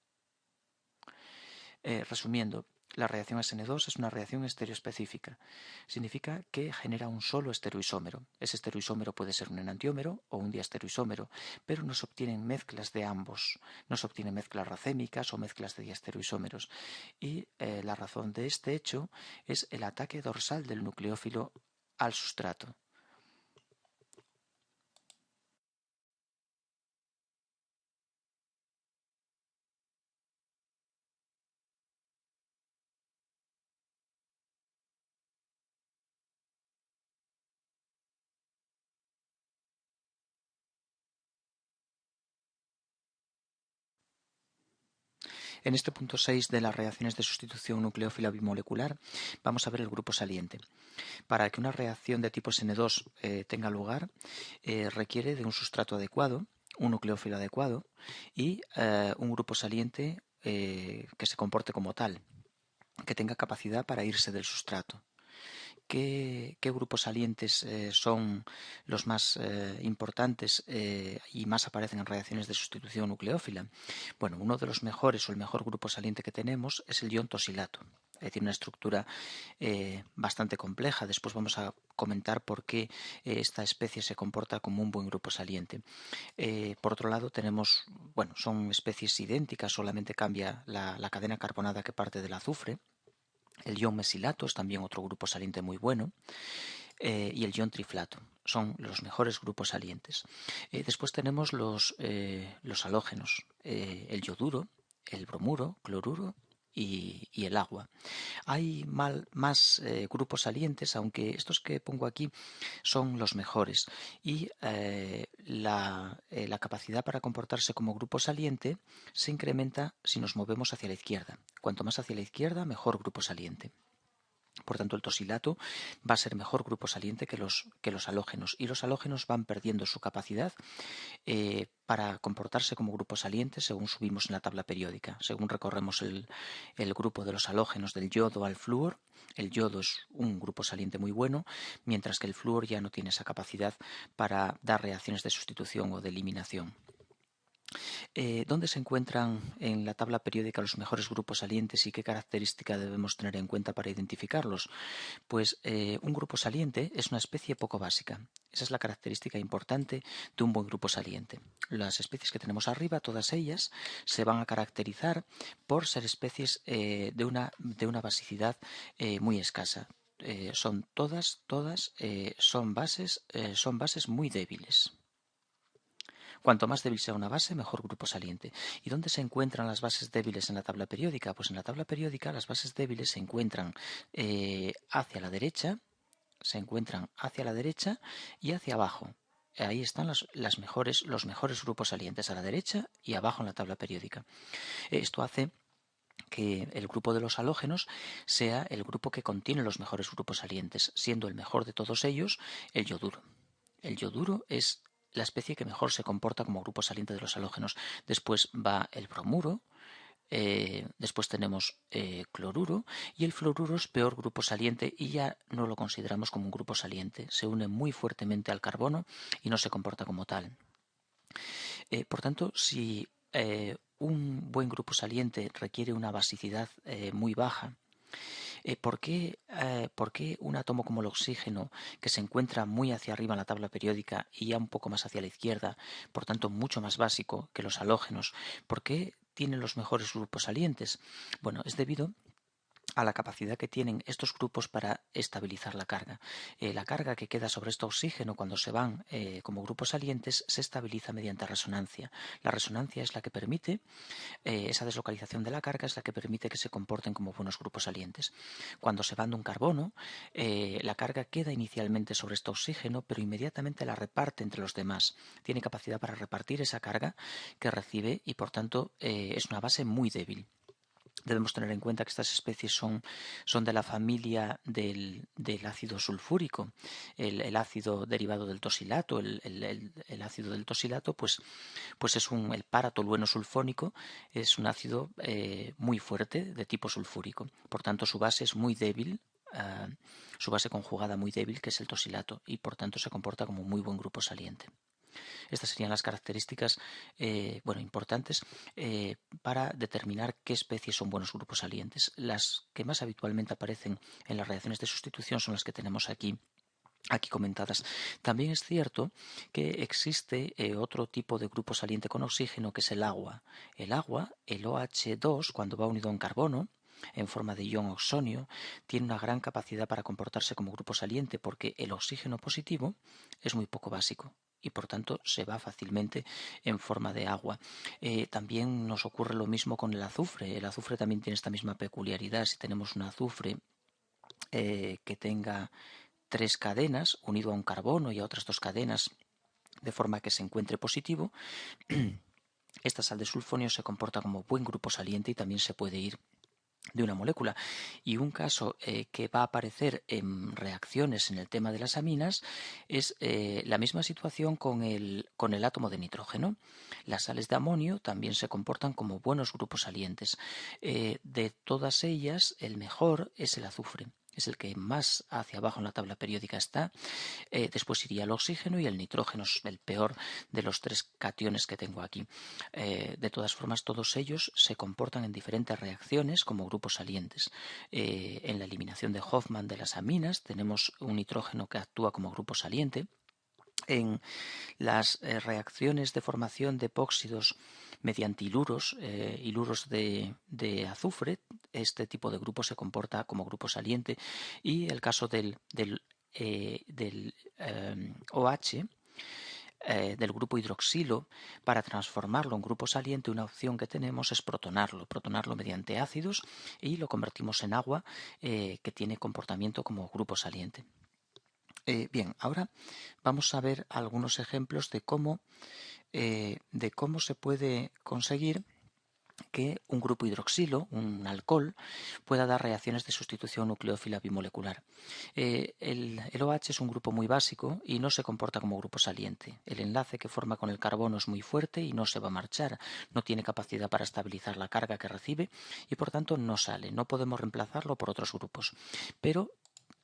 Resumiendo, la reacción SN2 es una reacción estereoespecífica. Significa que genera un solo estereoisómero. Ese estereoisómero puede ser un enantiómero o un diastereoisómero, pero no se obtienen mezclas de ambos. No se obtienen mezclas racémicas o mezclas de diastereoisómeros. Y la razón de este hecho es el ataque dorsal del nucleófilo al sustrato. En este punto 6 de las reacciones de sustitución nucleófila bimolecular vamos a ver el grupo saliente. Para que una reacción de tipo SN2 tenga lugar, requiere de un sustrato adecuado, un nucleófilo adecuado y un grupo saliente que se comporte como tal, que tenga capacidad para irse del sustrato. ¿Qué grupos salientes son los más importantes y más aparecen en reacciones de sustitución nucleófila? Bueno, uno de los mejores o el mejor grupo saliente que tenemos es el ion tosilato. Tiene una estructura bastante compleja. Después vamos a comentar por qué esta especie se comporta como un buen grupo saliente. Por otro lado tenemos, son especies idénticas, solamente cambia la cadena carbonada que parte del azufre. El ion mesilato es también otro grupo saliente muy bueno. Y el ion triflato. Son los mejores grupos salientes. Después tenemos los halógenos. El yoduro, el bromuro, cloruro y el agua. Hay más grupos salientes, aunque estos que pongo aquí son los mejores. Y la capacidad para comportarse como grupo saliente se incrementa si nos movemos hacia la izquierda. Cuanto más hacia la izquierda, mejor grupo saliente. Por tanto, el tosilato va a ser mejor grupo saliente que los halógenos, y los halógenos van perdiendo su capacidad para comportarse como grupo saliente según subimos en la tabla periódica. Según recorremos el grupo de los halógenos del yodo al flúor, el yodo es un grupo saliente muy bueno, mientras que el flúor ya no tiene esa capacidad para dar reacciones de sustitución o de eliminación. ¿Dónde se encuentran en la tabla periódica los mejores grupos salientes y qué característica debemos tener en cuenta para identificarlos? Pues un grupo saliente es una especie poco básica. Esa es la característica importante de un buen grupo saliente. Las especies que tenemos arriba, todas ellas, se van a caracterizar por ser especies de una basicidad muy escasa. Son son bases muy débiles. Cuanto más débil sea una base, mejor grupo saliente. ¿Y dónde se encuentran las bases débiles en la tabla periódica? Pues en la tabla periódica las bases débiles se encuentran hacia la derecha, y hacia abajo. Ahí están los mejores grupos salientes, a la derecha y abajo en la tabla periódica. Esto hace que el grupo de los halógenos sea el grupo que contiene los mejores grupos salientes, siendo el mejor de todos ellos el yoduro. El yoduro es la especie que mejor se comporta como grupo saliente de los halógenos. Después va el bromuro, después tenemos cloruro, y el fluoruro es peor grupo saliente y ya no lo consideramos como un grupo saliente. Se une muy fuertemente al carbono y no se comporta como tal. Por tanto, si un buen grupo saliente requiere una basicidad muy baja, ¿por qué un átomo como el oxígeno, que se encuentra muy hacia arriba en la tabla periódica y ya un poco más hacia la izquierda, por tanto mucho más básico que los halógenos, por qué tiene los mejores grupos salientes? Bueno, es debido a la capacidad que tienen estos grupos para estabilizar la carga. La carga que queda sobre este oxígeno cuando se van como grupos salientes se estabiliza mediante resonancia. La resonancia es la que permite, esa deslocalización de la carga es la que permite que se comporten como buenos grupos salientes. Cuando se van de un carbono, la carga queda inicialmente sobre este oxígeno, pero inmediatamente la reparte entre los demás. Tiene capacidad para repartir esa carga que recibe y por tanto es una base muy débil. Debemos tener en cuenta que estas especies son de la familia del ácido sulfúrico, el ácido derivado del tosilato. El ácido del tosilato pues es el paratolueno sulfónico, es un ácido muy fuerte de tipo sulfúrico. Por tanto, su base es muy débil, su base conjugada muy débil, que es el tosilato, y por tanto se comporta como muy buen grupo saliente. Estas serían las características importantes para determinar qué especies son buenos grupos salientes. Las que más habitualmente aparecen en las reacciones de sustitución son las que tenemos aquí comentadas. También es cierto que existe otro tipo de grupo saliente con oxígeno, que es el agua. El agua, el OH2, cuando va unido a un carbono en forma de ion oxonio, tiene una gran capacidad para comportarse como grupo saliente, porque el oxígeno positivo es muy poco básico y por tanto se va fácilmente en forma de agua. También nos ocurre lo mismo con el azufre. El azufre también tiene esta misma peculiaridad. Si tenemos un azufre que tenga 3 cadenas unido a un carbono y a otras 2 cadenas de forma que se encuentre positivo, esta sal de sulfonio se comporta como buen grupo saliente y también se puede ir de una molécula. Y un caso que va a aparecer en reacciones en el tema de las aminas es la misma situación con el átomo de nitrógeno. Las sales de amonio también se comportan como buenos grupos salientes. De todas ellas, el mejor es el azufre. Es el que más hacia abajo en la tabla periódica está. Después iría el oxígeno y el nitrógeno es el peor de los 3 cationes que tengo aquí. De todas formas, todos ellos se comportan en diferentes reacciones como grupos salientes. En la eliminación de Hofmann de las aminas tenemos un nitrógeno que actúa como grupo saliente. En las reacciones de formación de epóxidos mediante hiluros de azufre, este tipo de grupo se comporta como grupo saliente, y el caso del OH, del grupo hidroxilo, para transformarlo en grupo saliente, una opción que tenemos es protonarlo mediante ácidos, y lo convertimos en agua que tiene comportamiento como grupo saliente. Bien, ahora vamos a ver algunos ejemplos de cómo se puede conseguir que un grupo hidroxilo, un alcohol, pueda dar reacciones de sustitución nucleófila bimolecular. El OH es un grupo muy básico y no se comporta como grupo saliente. El enlace que forma con el carbono es muy fuerte y no se va a marchar, no tiene capacidad para estabilizar la carga que recibe y por tanto no sale, no podemos reemplazarlo por otros grupos. Pero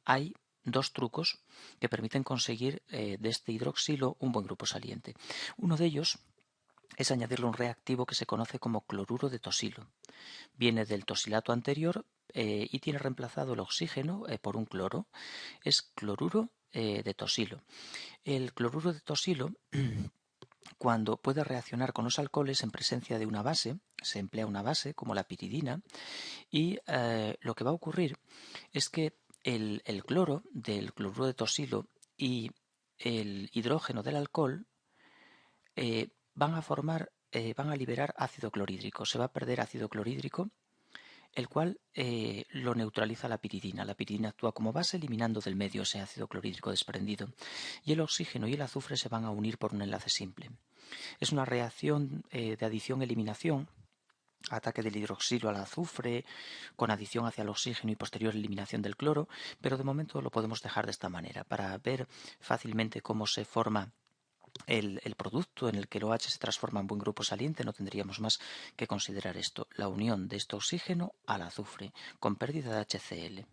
hay dos trucos que permiten conseguir de este hidroxilo un buen grupo saliente. Uno de ellos es añadirle un reactivo que se conoce como cloruro de tosilo. Viene del tosilato anterior y tiene reemplazado el oxígeno por un cloro. Es cloruro de tosilo. El cloruro de tosilo, cuando puede reaccionar con los alcoholes en presencia de una base, se emplea una base como la piridina y lo que va a ocurrir es que el cloro del cloruro de tosilo y el hidrógeno del alcohol van a liberar ácido clorhídrico. Se va a perder ácido clorhídrico, el cual lo neutraliza la piridina. La piridina actúa como base eliminando del medio ese ácido clorhídrico desprendido. Y el oxígeno y el azufre se van a unir por un enlace simple. Es una reacción de adición-eliminación, ataque del hidroxilo al azufre, con adición hacia el oxígeno y posterior eliminación del cloro, pero de momento lo podemos dejar de esta manera, para ver fácilmente cómo se forma el producto en el que el OH se transforma en buen grupo saliente. No tendríamos más que considerar esto, la unión de este oxígeno al azufre, con pérdida de HCl.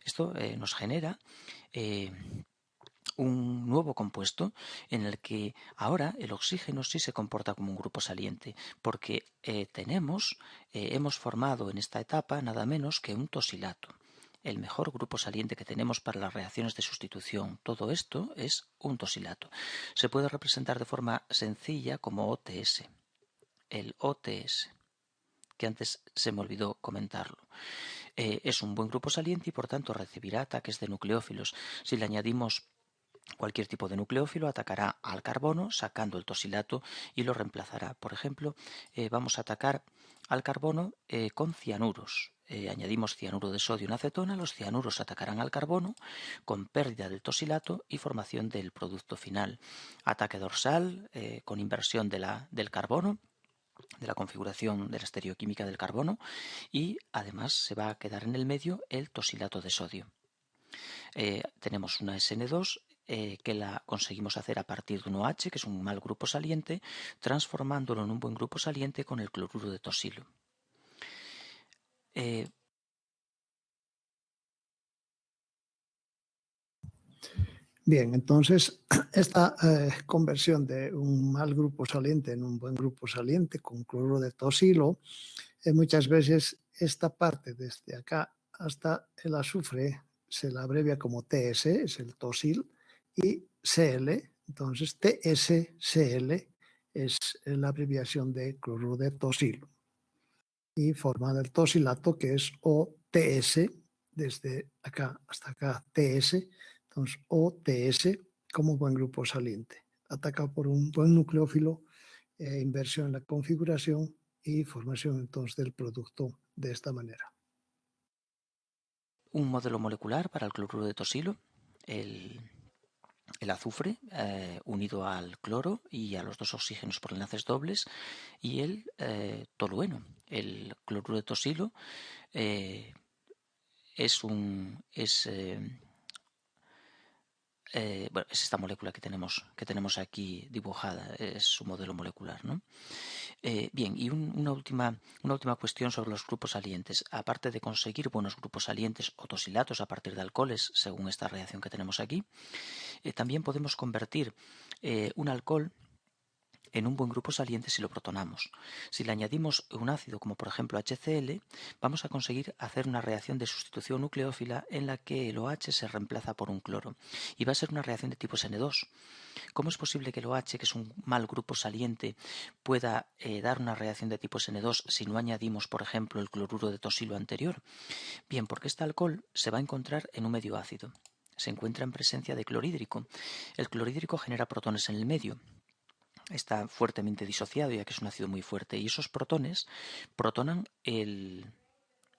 Esto nos genera un nuevo compuesto en el que ahora el oxígeno sí se comporta como un grupo saliente, porque hemos formado en esta etapa nada menos que un tosilato, el mejor grupo saliente que tenemos para las reacciones de sustitución. Todo esto es un tosilato. Se puede representar de forma sencilla como OTS, el OTS, que antes se me olvidó comentarlo. Es un buen grupo saliente y por tanto recibirá ataques de nucleófilos. Si le añadimos cualquier tipo de nucleófilo, atacará al carbono sacando el tosilato y lo reemplazará. Por ejemplo, vamos a atacar al carbono con cianuros. Añadimos cianuro de sodio en acetona, los cianuros atacarán al carbono con pérdida del tosilato y formación del producto final. Ataque dorsal con inversión del carbono, de la configuración de la estereoquímica del carbono, y además se va a quedar en el medio el tosilato de sodio. Tenemos una SN2 que la conseguimos hacer a partir de un OH, que es un mal grupo saliente, transformándolo en un buen grupo saliente con el cloruro de tosilo. Bien, entonces esta conversión de un mal grupo saliente en un buen grupo saliente con cloruro de tosilo, muchas veces esta parte desde acá hasta el azufre se la abrevia como TS, es el tosil, y CL, entonces TSCL es la abreviación de cloruro de tosilo. Y forman el tosilato que es OTS, desde acá hasta acá TS, entonces OTS como buen grupo saliente, atacado por un buen nucleófilo, inversión en la configuración y formación entonces del producto de esta manera. Un modelo molecular para el cloruro de tosilo, el azufre unido al cloro y a los dos oxígenos por enlaces dobles, y el tolueno. El cloruro de tosilo es esta molécula que tenemos aquí dibujada, es su modelo molecular, ¿no? Bien, y una última cuestión sobre los grupos salientes. Aparte de conseguir buenos grupos salientes o tosilatos a partir de alcoholes, según esta reacción que tenemos aquí, también podemos convertir un alcohol en un buen grupo saliente si lo protonamos. Si le añadimos un ácido como por ejemplo HCl, vamos a conseguir hacer una reacción de sustitución nucleófila en la que el OH se reemplaza por un cloro y va a ser una reacción de tipo SN2. ¿Cómo es posible que el OH, que es un mal grupo saliente, pueda dar una reacción de tipo SN2 si no añadimos por ejemplo el cloruro de tosilo anterior? Bien, porque este alcohol se va a encontrar en un medio ácido. Se encuentra en presencia de clorhídrico. El clorhídrico genera protones en el medio. Está fuertemente disociado ya que es un ácido muy fuerte y esos protones protonan el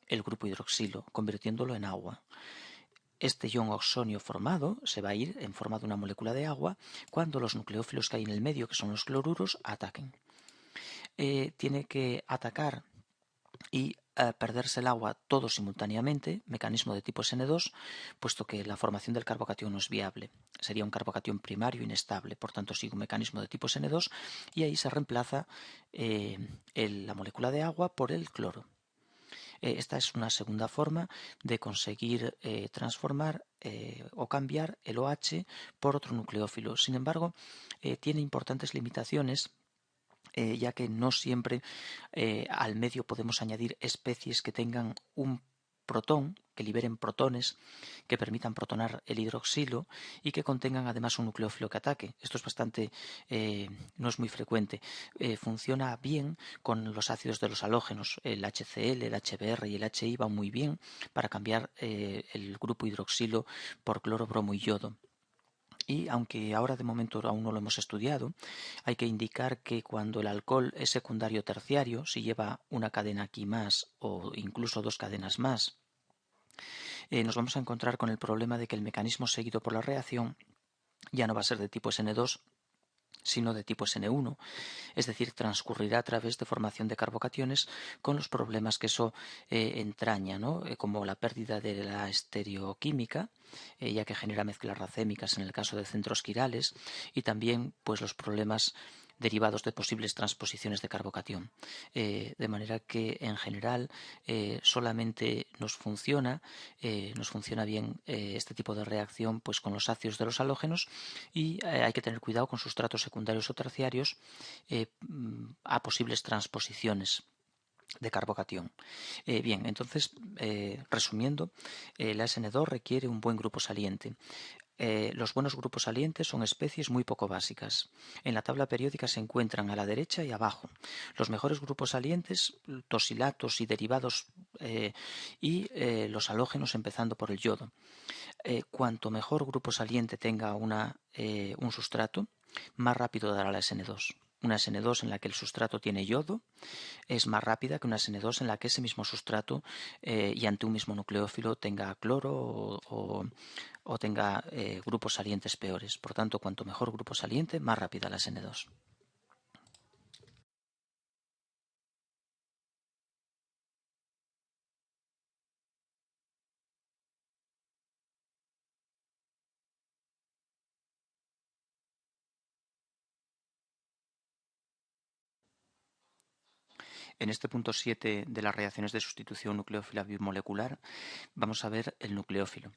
grupo hidroxilo convirtiéndolo en agua. Este ion oxonio formado se va a ir en forma de una molécula de agua cuando los nucleófilos que hay en el medio, que son los cloruros, ataquen. Tiene que atacar y perderse el agua todo simultáneamente, mecanismo de tipo SN2, puesto que la formación del carbocatión no es viable. Sería un carbocatión primario inestable, por tanto sigue un mecanismo de tipo SN2 y ahí se reemplaza la molécula de agua por el cloro. Esta es una segunda forma de conseguir transformar o cambiar el OH por otro nucleófilo. Sin embargo, tiene importantes limitaciones, ya que no siempre al medio podemos añadir especies que tengan un protón, que liberen protones, que permitan protonar el hidroxilo y que contengan además un nucleófilo que ataque. Esto es bastante, no es muy frecuente. Funciona bien con los ácidos de los halógenos. El HCl, el HBr y el HI van muy bien para cambiar el grupo hidroxilo por cloro, bromo y yodo. Y aunque ahora de momento aún no lo hemos estudiado, hay que indicar que cuando el alcohol es secundario o terciario, si lleva una cadena aquí más o incluso dos cadenas más, nos vamos a encontrar con el problema de que el mecanismo seguido por la reacción ya no va a ser de tipo SN2, sino de tipo SN1, es decir, transcurrirá a través de formación de carbocationes con los problemas que eso entraña, ¿no? Como la pérdida de la estereoquímica, ya que genera mezclas racémicas en el caso de centros quirales, y también pues, los problemas derivados de posibles transposiciones de carbocatión. De manera que en general solamente nos funciona bien este tipo de reacción pues, con los ácidos de los halógenos, y hay que tener cuidado con sustratos secundarios o terciarios a posibles transposiciones de carbocatión. Bien, entonces, resumiendo, la SN2 requiere un buen grupo saliente. Los buenos grupos salientes son especies muy poco básicas. En la tabla periódica se encuentran a la derecha y abajo. Los mejores grupos salientes, tosilatos y derivados, y los halógenos empezando por el yodo. Cuanto mejor grupo saliente tenga un sustrato, más rápido dará la SN2. Una SN2 en la que el sustrato tiene yodo es más rápida que una SN2 en la que ese mismo sustrato y ante un mismo nucleófilo tenga cloro o tenga grupos salientes peores. Por tanto, cuanto mejor grupo saliente, más rápida la SN2. En este punto 7 de las reacciones de sustitución nucleófila bimolecular vamos a ver el nucleófilo.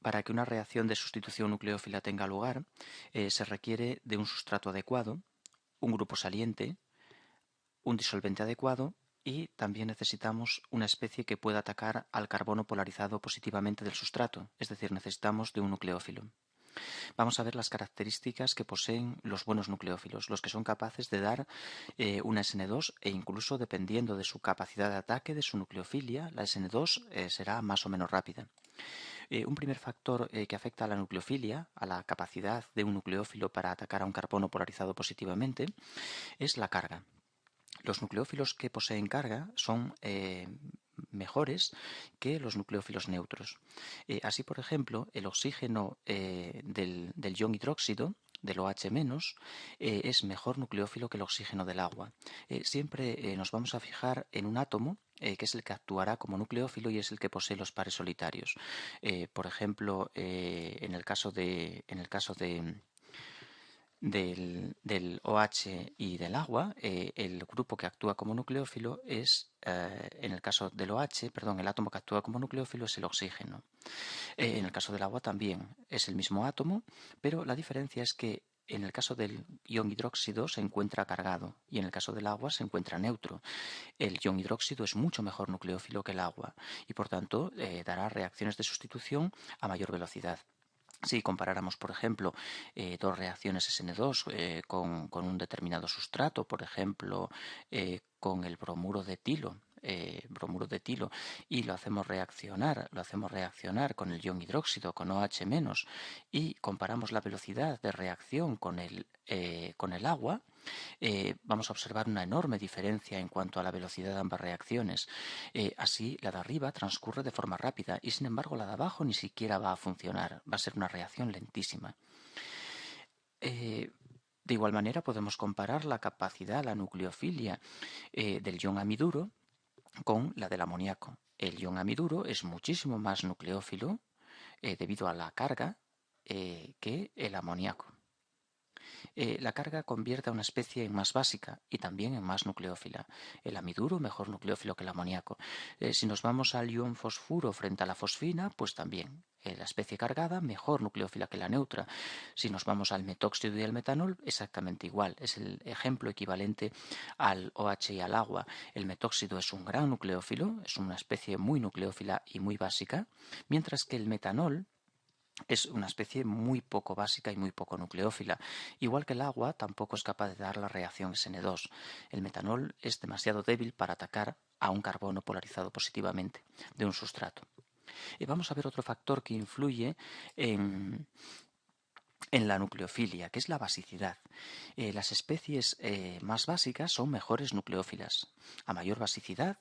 Para que una reacción de sustitución nucleófila tenga lugar, se requiere de un sustrato adecuado, un grupo saliente, un disolvente adecuado y también necesitamos una especie que pueda atacar al carbono polarizado positivamente del sustrato, es decir, necesitamos de un nucleófilo. Vamos a ver las características que poseen los buenos nucleófilos, los que son capaces de dar una SN2 e incluso dependiendo de su capacidad de ataque, de su nucleofilia, la SN2 será más o menos rápida. Un primer factor que afecta a la nucleofilia, a la capacidad de un nucleófilo para atacar a un carbono polarizado positivamente, es la carga. Los nucleófilos que poseen carga son mejores que los nucleófilos neutros. Así, por ejemplo, el oxígeno del ion hidróxido, del OH-, es mejor nucleófilo que el oxígeno del agua. Siempre nos vamos a fijar en un átomo que es el que actuará como nucleófilo y es el que posee los pares solitarios. Por ejemplo, en el caso del OH y del agua, el grupo que actúa como nucleófilo es, en el caso del OH, perdón, el átomo que actúa como nucleófilo es el oxígeno. En el caso del agua también es el mismo átomo, pero la diferencia es que en el caso del ion hidróxido se encuentra cargado y en el caso del agua se encuentra neutro. El ion hidróxido es mucho mejor nucleófilo que el agua y por tanto dará reacciones de sustitución a mayor velocidad. Si comparáramos, por ejemplo, dos reacciones SN2 con un determinado sustrato, por ejemplo, con el bromuro de tilo, y lo hacemos reaccionar con el ion hidróxido, con OH-, y comparamos la velocidad de reacción con el agua, vamos a observar una enorme diferencia en cuanto a la velocidad de ambas reacciones. Así, la de arriba transcurre de forma rápida y, sin embargo, la de abajo ni siquiera va a funcionar. Va a ser una reacción lentísima. De igual manera, podemos comparar la capacidad, la nucleofilia del ion amiduro con la del amoníaco. El ion amiduro es muchísimo más nucleófilo debido a la carga que el amoníaco. La carga convierte a una especie en más básica y también en más nucleófila. El amiduro mejor nucleófilo que el amoníaco. Si nos vamos al ion fosfuro frente a la fosfina, pues también la especie cargada mejor nucleófila que la neutra. Si nos vamos al metóxido y al metanol, exactamente igual. Es el ejemplo equivalente al OH y al agua. El metóxido es un gran nucleófilo, es una especie muy nucleófila y muy básica, mientras que el metanol es una especie muy poco básica y muy poco nucleófila. Igual que el agua, tampoco es capaz de dar la reacción SN2. El metanol es demasiado débil para atacar a un carbono polarizado positivamente de un sustrato. Y vamos a ver otro factor que influye en la nucleofilia, que es la basicidad. Las especies más básicas son mejores nucleófilas. A mayor basicidad,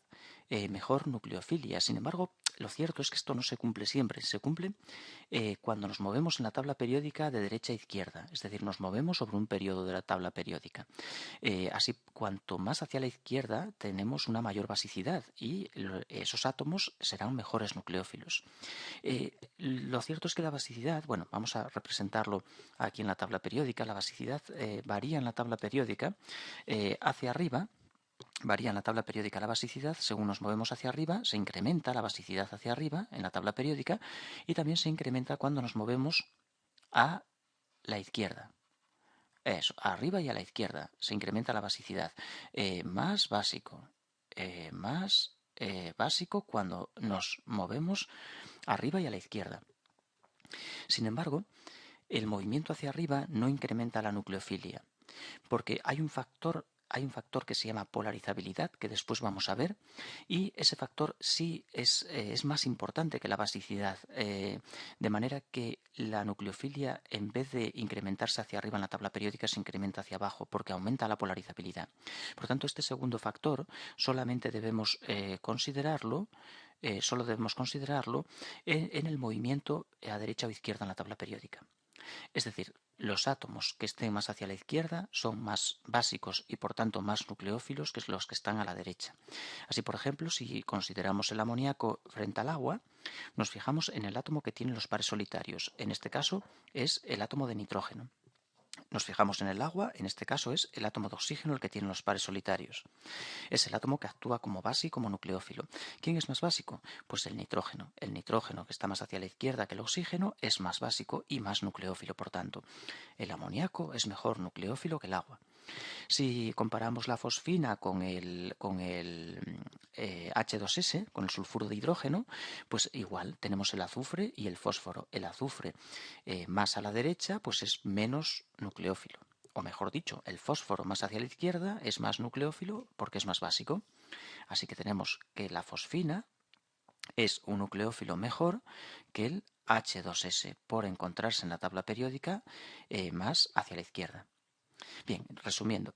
mejor nucleofilia. Sin embargo, lo cierto es que esto no se cumple siempre. Se cumple cuando nos movemos en la tabla periódica de derecha a izquierda, es decir, nos movemos sobre un periodo de la tabla periódica. Así, cuanto más hacia la izquierda, tenemos una mayor basicidad y esos átomos serán mejores nucleófilos. Lo cierto es que la basicidad, bueno, vamos a representarlo aquí en la tabla periódica, la basicidad varía en la tabla periódica hacia arriba. Varía en la tabla periódica la basicidad, según nos movemos hacia arriba, se incrementa la basicidad hacia arriba en la tabla periódica y también se incrementa cuando nos movemos a la izquierda. Eso, arriba y a la izquierda se incrementa la basicidad. Más básico, más básico cuando nos movemos arriba y a la izquierda. Sin embargo, el movimiento hacia arriba no incrementa la nucleofilia, porque hay un factor que se llama polarizabilidad, que después vamos a ver, y ese factor sí es más importante que la basicidad, de manera que la nucleofilia, en vez de incrementarse hacia arriba en la tabla periódica, se incrementa hacia abajo, porque aumenta la polarizabilidad. Por tanto, este segundo factor solamente debemos considerarlo en el movimiento a derecha o izquierda en la tabla periódica. Es decir, los átomos que estén más hacia la izquierda son más básicos y por tanto más nucleófilos que los que están a la derecha. Así, por ejemplo, si consideramos el amoníaco frente al agua, nos fijamos en el átomo que tiene los pares solitarios. En este caso es el átomo de nitrógeno. Nos fijamos en el agua, en este caso es el átomo de oxígeno el que tiene los pares solitarios. Es el átomo que actúa como base y como nucleófilo. ¿Quién es más básico? Pues el nitrógeno. El nitrógeno, que está más hacia la izquierda que el oxígeno, es más básico y más nucleófilo, por tanto. El amoníaco es mejor nucleófilo que el agua. Si comparamos la fosfina con el H2S, con el sulfuro de hidrógeno, pues igual tenemos el azufre y el fósforo. El azufre más a la derecha pues es menos nucleófilo. O mejor dicho, el fósforo más hacia la izquierda es más nucleófilo porque es más básico. Así que tenemos que la fosfina es un nucleófilo mejor que el H2S por encontrarse en la tabla periódica más hacia la izquierda. Bien, resumiendo,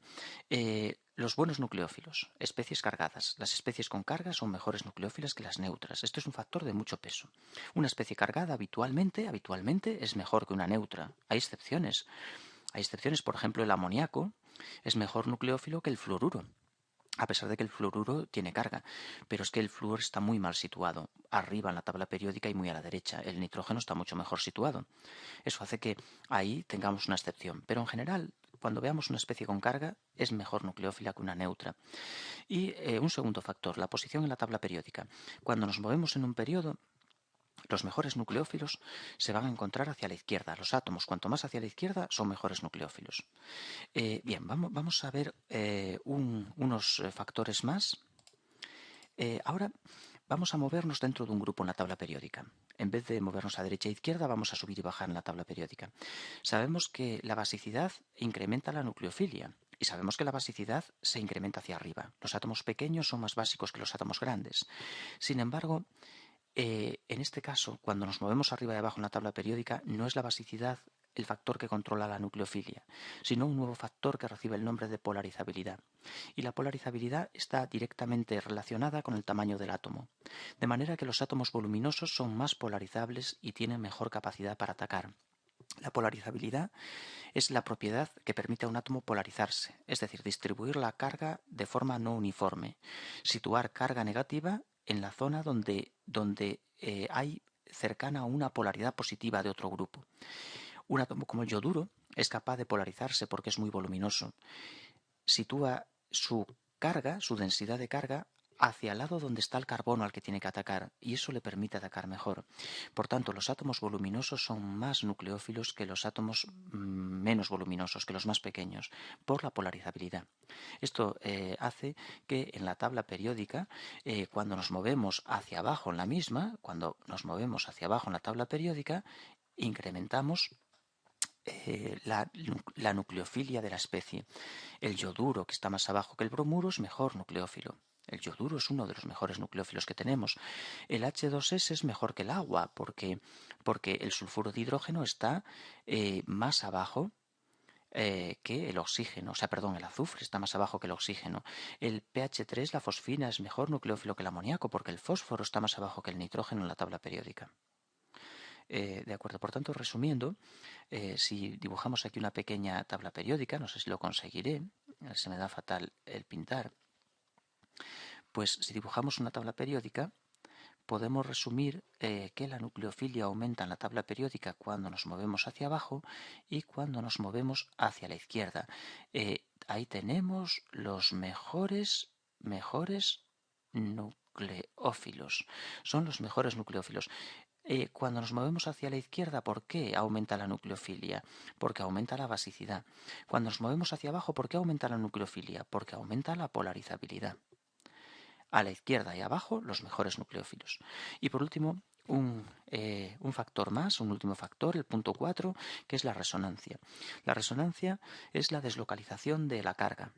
los buenos nucleófilos, especies cargadas. Las especies con carga son mejores nucleófilas que las neutras. Esto es un factor de mucho peso. Una especie cargada habitualmente es mejor que una neutra. Hay excepciones. Por ejemplo, el amoníaco es mejor nucleófilo que el fluoruro, a pesar de que el fluoruro tiene carga, pero es que el flúor está muy mal situado, arriba en la tabla periódica y muy a la derecha. El nitrógeno está mucho mejor situado. Eso hace que ahí tengamos una excepción, pero en general, cuando veamos una especie con carga, es mejor nucleófila que una neutra. Y un segundo factor, la posición en la tabla periódica. Cuando nos movemos en un periodo, los mejores nucleófilos se van a encontrar hacia la izquierda. Los átomos, cuanto más hacia la izquierda, son mejores nucleófilos. Bien, vamos a ver unos factores más. Ahora vamos a movernos dentro de un grupo en la tabla periódica. En vez de movernos a derecha e izquierda, vamos a subir y bajar en la tabla periódica. Sabemos que la basicidad incrementa la nucleofilia y sabemos que la basicidad se incrementa hacia arriba. Los átomos pequeños son más básicos que los átomos grandes. Sin embargo, en este caso, cuando nos movemos arriba y abajo en la tabla periódica, no es la basicidad el factor que controla la nucleofilia, sino un nuevo factor que recibe el nombre de polarizabilidad. Y la polarizabilidad está directamente relacionada con el tamaño del átomo, de manera que los átomos voluminosos son más polarizables y tienen mejor capacidad para atacar. La polarizabilidad es la propiedad que permite a un átomo polarizarse, es decir, distribuir la carga de forma no uniforme, situar carga negativa en la zona donde hay cercana a una polaridad positiva de otro grupo. Un átomo como el yoduro es capaz de polarizarse porque es muy voluminoso. Sitúa su carga, su densidad de carga, hacia el lado donde está el carbono al que tiene que atacar, y eso le permite atacar mejor. Por tanto, los átomos voluminosos son más nucleófilos que los átomos menos voluminosos, que los más pequeños, por la polarizabilidad. Esto hace que en la tabla periódica, cuando nos movemos hacia abajo en la misma, cuando nos movemos hacia abajo en la tabla periódica, incrementamos la nucleofilia de la especie. El yoduro, que está más abajo que el bromuro, es mejor nucleófilo. El yoduro es uno de los mejores nucleófilos que tenemos. El H2S es mejor que el agua porque el sulfuro de hidrógeno está más abajo que el oxígeno, el azufre está más abajo que el oxígeno. El pH3, la fosfina, es mejor nucleófilo que el amoníaco porque el fósforo está más abajo que el nitrógeno en la tabla periódica. De acuerdo, por tanto, resumiendo, si dibujamos aquí una pequeña tabla periódica, no sé si lo conseguiré, se me da fatal el pintar, pues si dibujamos una tabla periódica, podemos resumir que la nucleofilia aumenta en la tabla periódica cuando nos movemos hacia abajo y cuando nos movemos hacia la izquierda. Ahí tenemos los mejores nucleófilos. Son los mejores nucleófilos. Cuando nos movemos hacia la izquierda, ¿por qué aumenta la nucleofilia? Porque aumenta la basicidad. Cuando nos movemos hacia abajo, ¿por qué aumenta la nucleofilia? Porque aumenta la polarizabilidad. A la izquierda y abajo, los mejores nucleófilos. Y por último, un factor más, un último factor, el punto 4, que es la resonancia. La resonancia es la deslocalización de la carga.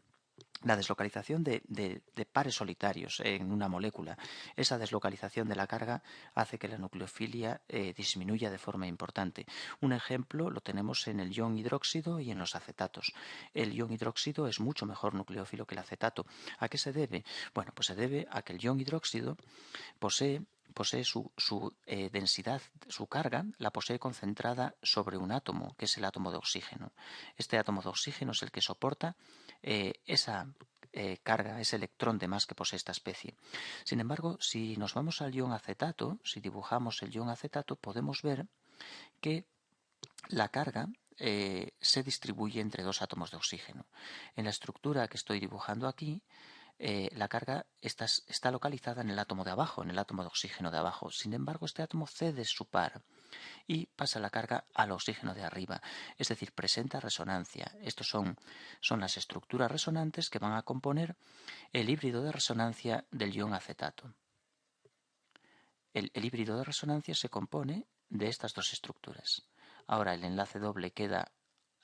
La deslocalización de pares solitarios en una molécula. Esa deslocalización de la carga hace que la nucleofilia disminuya de forma importante. Un ejemplo lo tenemos en el ion hidróxido y en los acetatos. El ion hidróxido es mucho mejor nucleófilo que el acetato. ¿A qué se debe? Bueno, pues se debe a que el ion hidróxido posee su densidad, su carga, la posee concentrada sobre un átomo, que es el átomo de oxígeno. Este átomo de oxígeno es el que soporta esa carga, ese electrón de más que posee esta especie. Sin embargo, si nos vamos al ion acetato, si dibujamos el ion acetato, podemos ver que la carga se distribuye entre dos átomos de oxígeno. En la estructura que estoy dibujando aquí, la carga está localizada en el átomo de abajo, en el átomo de oxígeno de abajo. Sin embargo, este átomo cede su par y pasa la carga al oxígeno de arriba, es decir, presenta resonancia. Estos son las estructuras resonantes que van a componer el híbrido de resonancia del ion acetato. El híbrido de resonancia se compone de estas dos estructuras. Ahora el enlace doble queda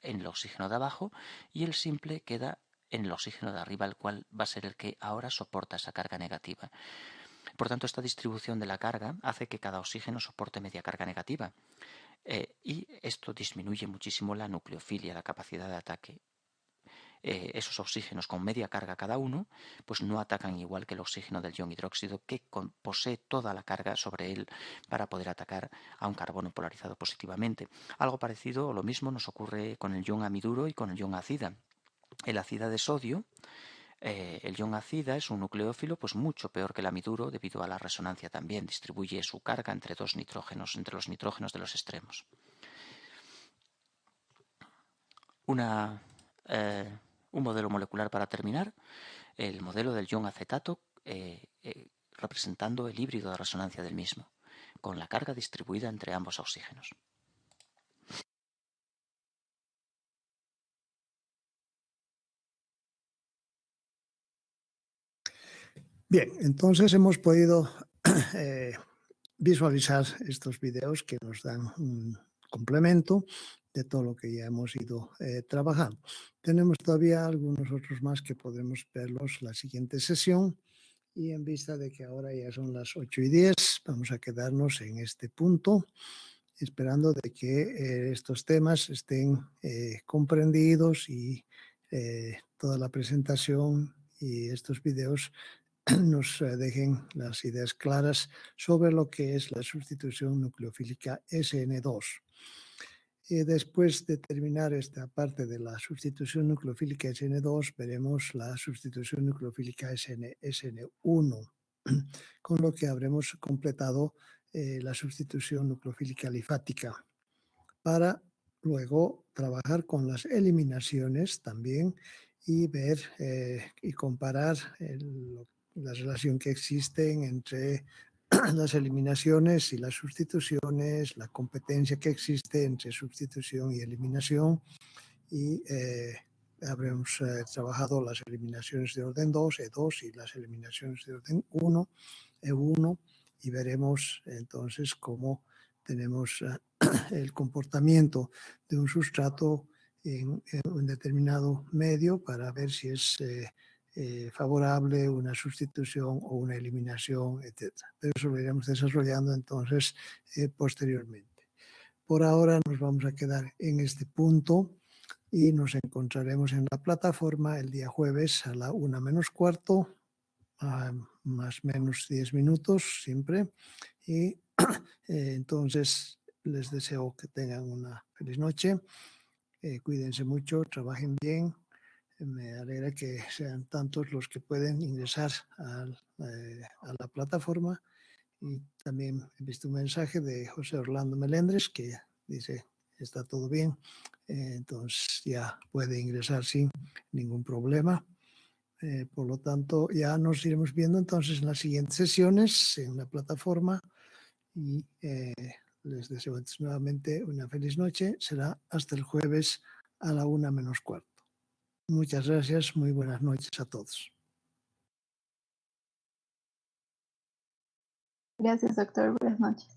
en el oxígeno de abajo y el simple queda en el oxígeno de arriba, el cual va a ser el que ahora soporta esa carga negativa. Por tanto, esta distribución de la carga hace que cada oxígeno soporte media carga negativa. Y esto disminuye muchísimo la nucleofilia, la capacidad de ataque. Esos oxígenos con media carga cada uno, pues no atacan igual que el oxígeno del ion hidróxido, que posee toda la carga sobre él para poder atacar a un carbono polarizado positivamente. Algo parecido o lo mismo nos ocurre con el ion amiduro y con el ion acida. El ácida de sodio, el ion acida es un nucleófilo pues mucho peor que el amiduro debido a la resonancia también. Distribuye su carga entre dos nitrógenos, entre los nitrógenos de los extremos. Un modelo molecular para terminar, el modelo del ion acetato representando el híbrido de resonancia del mismo, con la carga distribuida entre ambos oxígenos. Bien, entonces hemos podido visualizar estos videos que nos dan un complemento de todo lo que ya hemos ido trabajando. Tenemos todavía algunos otros más que podremos verlos la siguiente sesión y en vista de que ahora ya son las 8:10, vamos a quedarnos en este punto esperando de que estos temas estén comprendidos y toda la presentación y estos videos nos dejen las ideas claras sobre lo que es la sustitución nucleofílica SN2. Y después de terminar esta parte de la sustitución nucleofílica SN2, veremos la sustitución nucleofílica SN1, con lo que habremos completado la sustitución nucleofílica alifática, para luego trabajar con las eliminaciones también y ver y comparar la relación que existen entre las eliminaciones y las sustituciones, la competencia que existe entre sustitución y eliminación, y habremos trabajado las eliminaciones de orden 2, E2, y las eliminaciones de orden 1, E1, y veremos entonces cómo tenemos el comportamiento de un sustrato en un determinado medio para ver si es favorable una sustitución o una eliminación, etc. Pero eso lo iremos desarrollando entonces posteriormente. Por ahora nos vamos a quedar en este punto y nos encontraremos en la plataforma el día jueves a la 1:15, más o menos 10 minutos siempre. Y entonces les deseo que tengan una feliz noche, cuídense mucho, trabajen bien. Me alegra que sean tantos los que pueden ingresar a la plataforma. Y también he visto un mensaje de José Orlando Melendres que dice está todo bien, entonces ya puede ingresar sin ningún problema. Por lo tanto, ya nos iremos viendo entonces en las siguientes sesiones en la plataforma, y les deseo nuevamente una feliz noche. Será hasta el jueves a la 1:15. Muchas gracias, muy buenas noches a todos. Gracias, doctor. Buenas noches.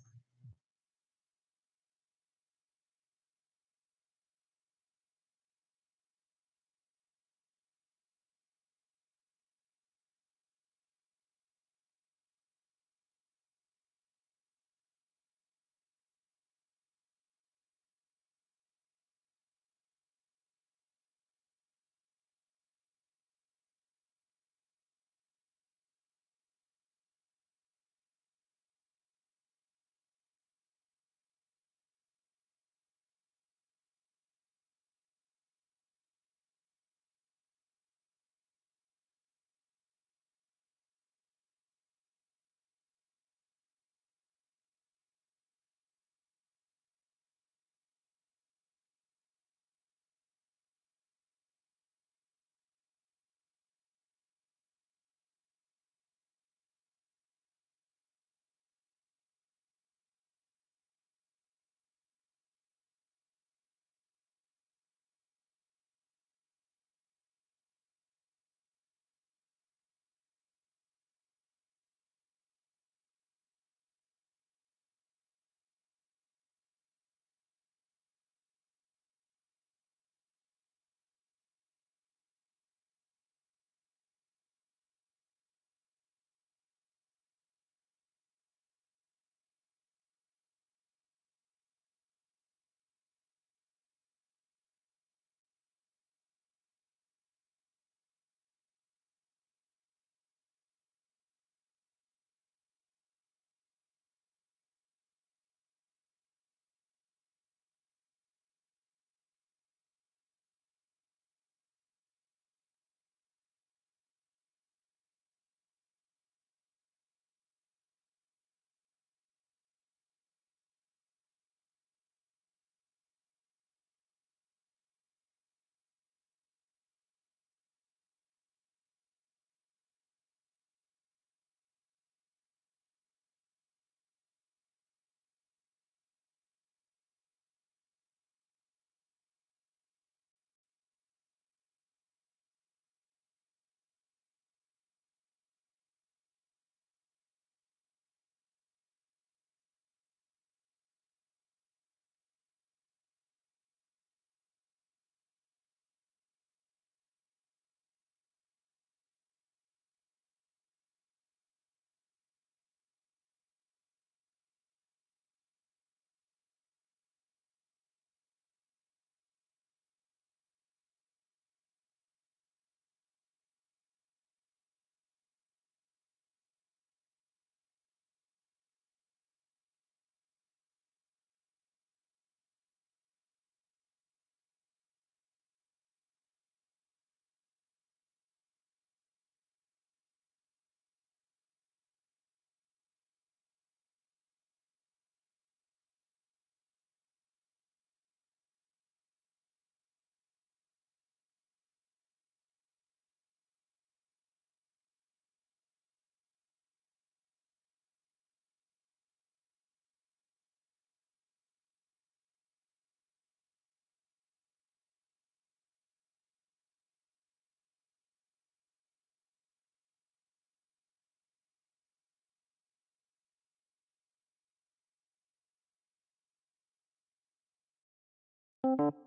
noches.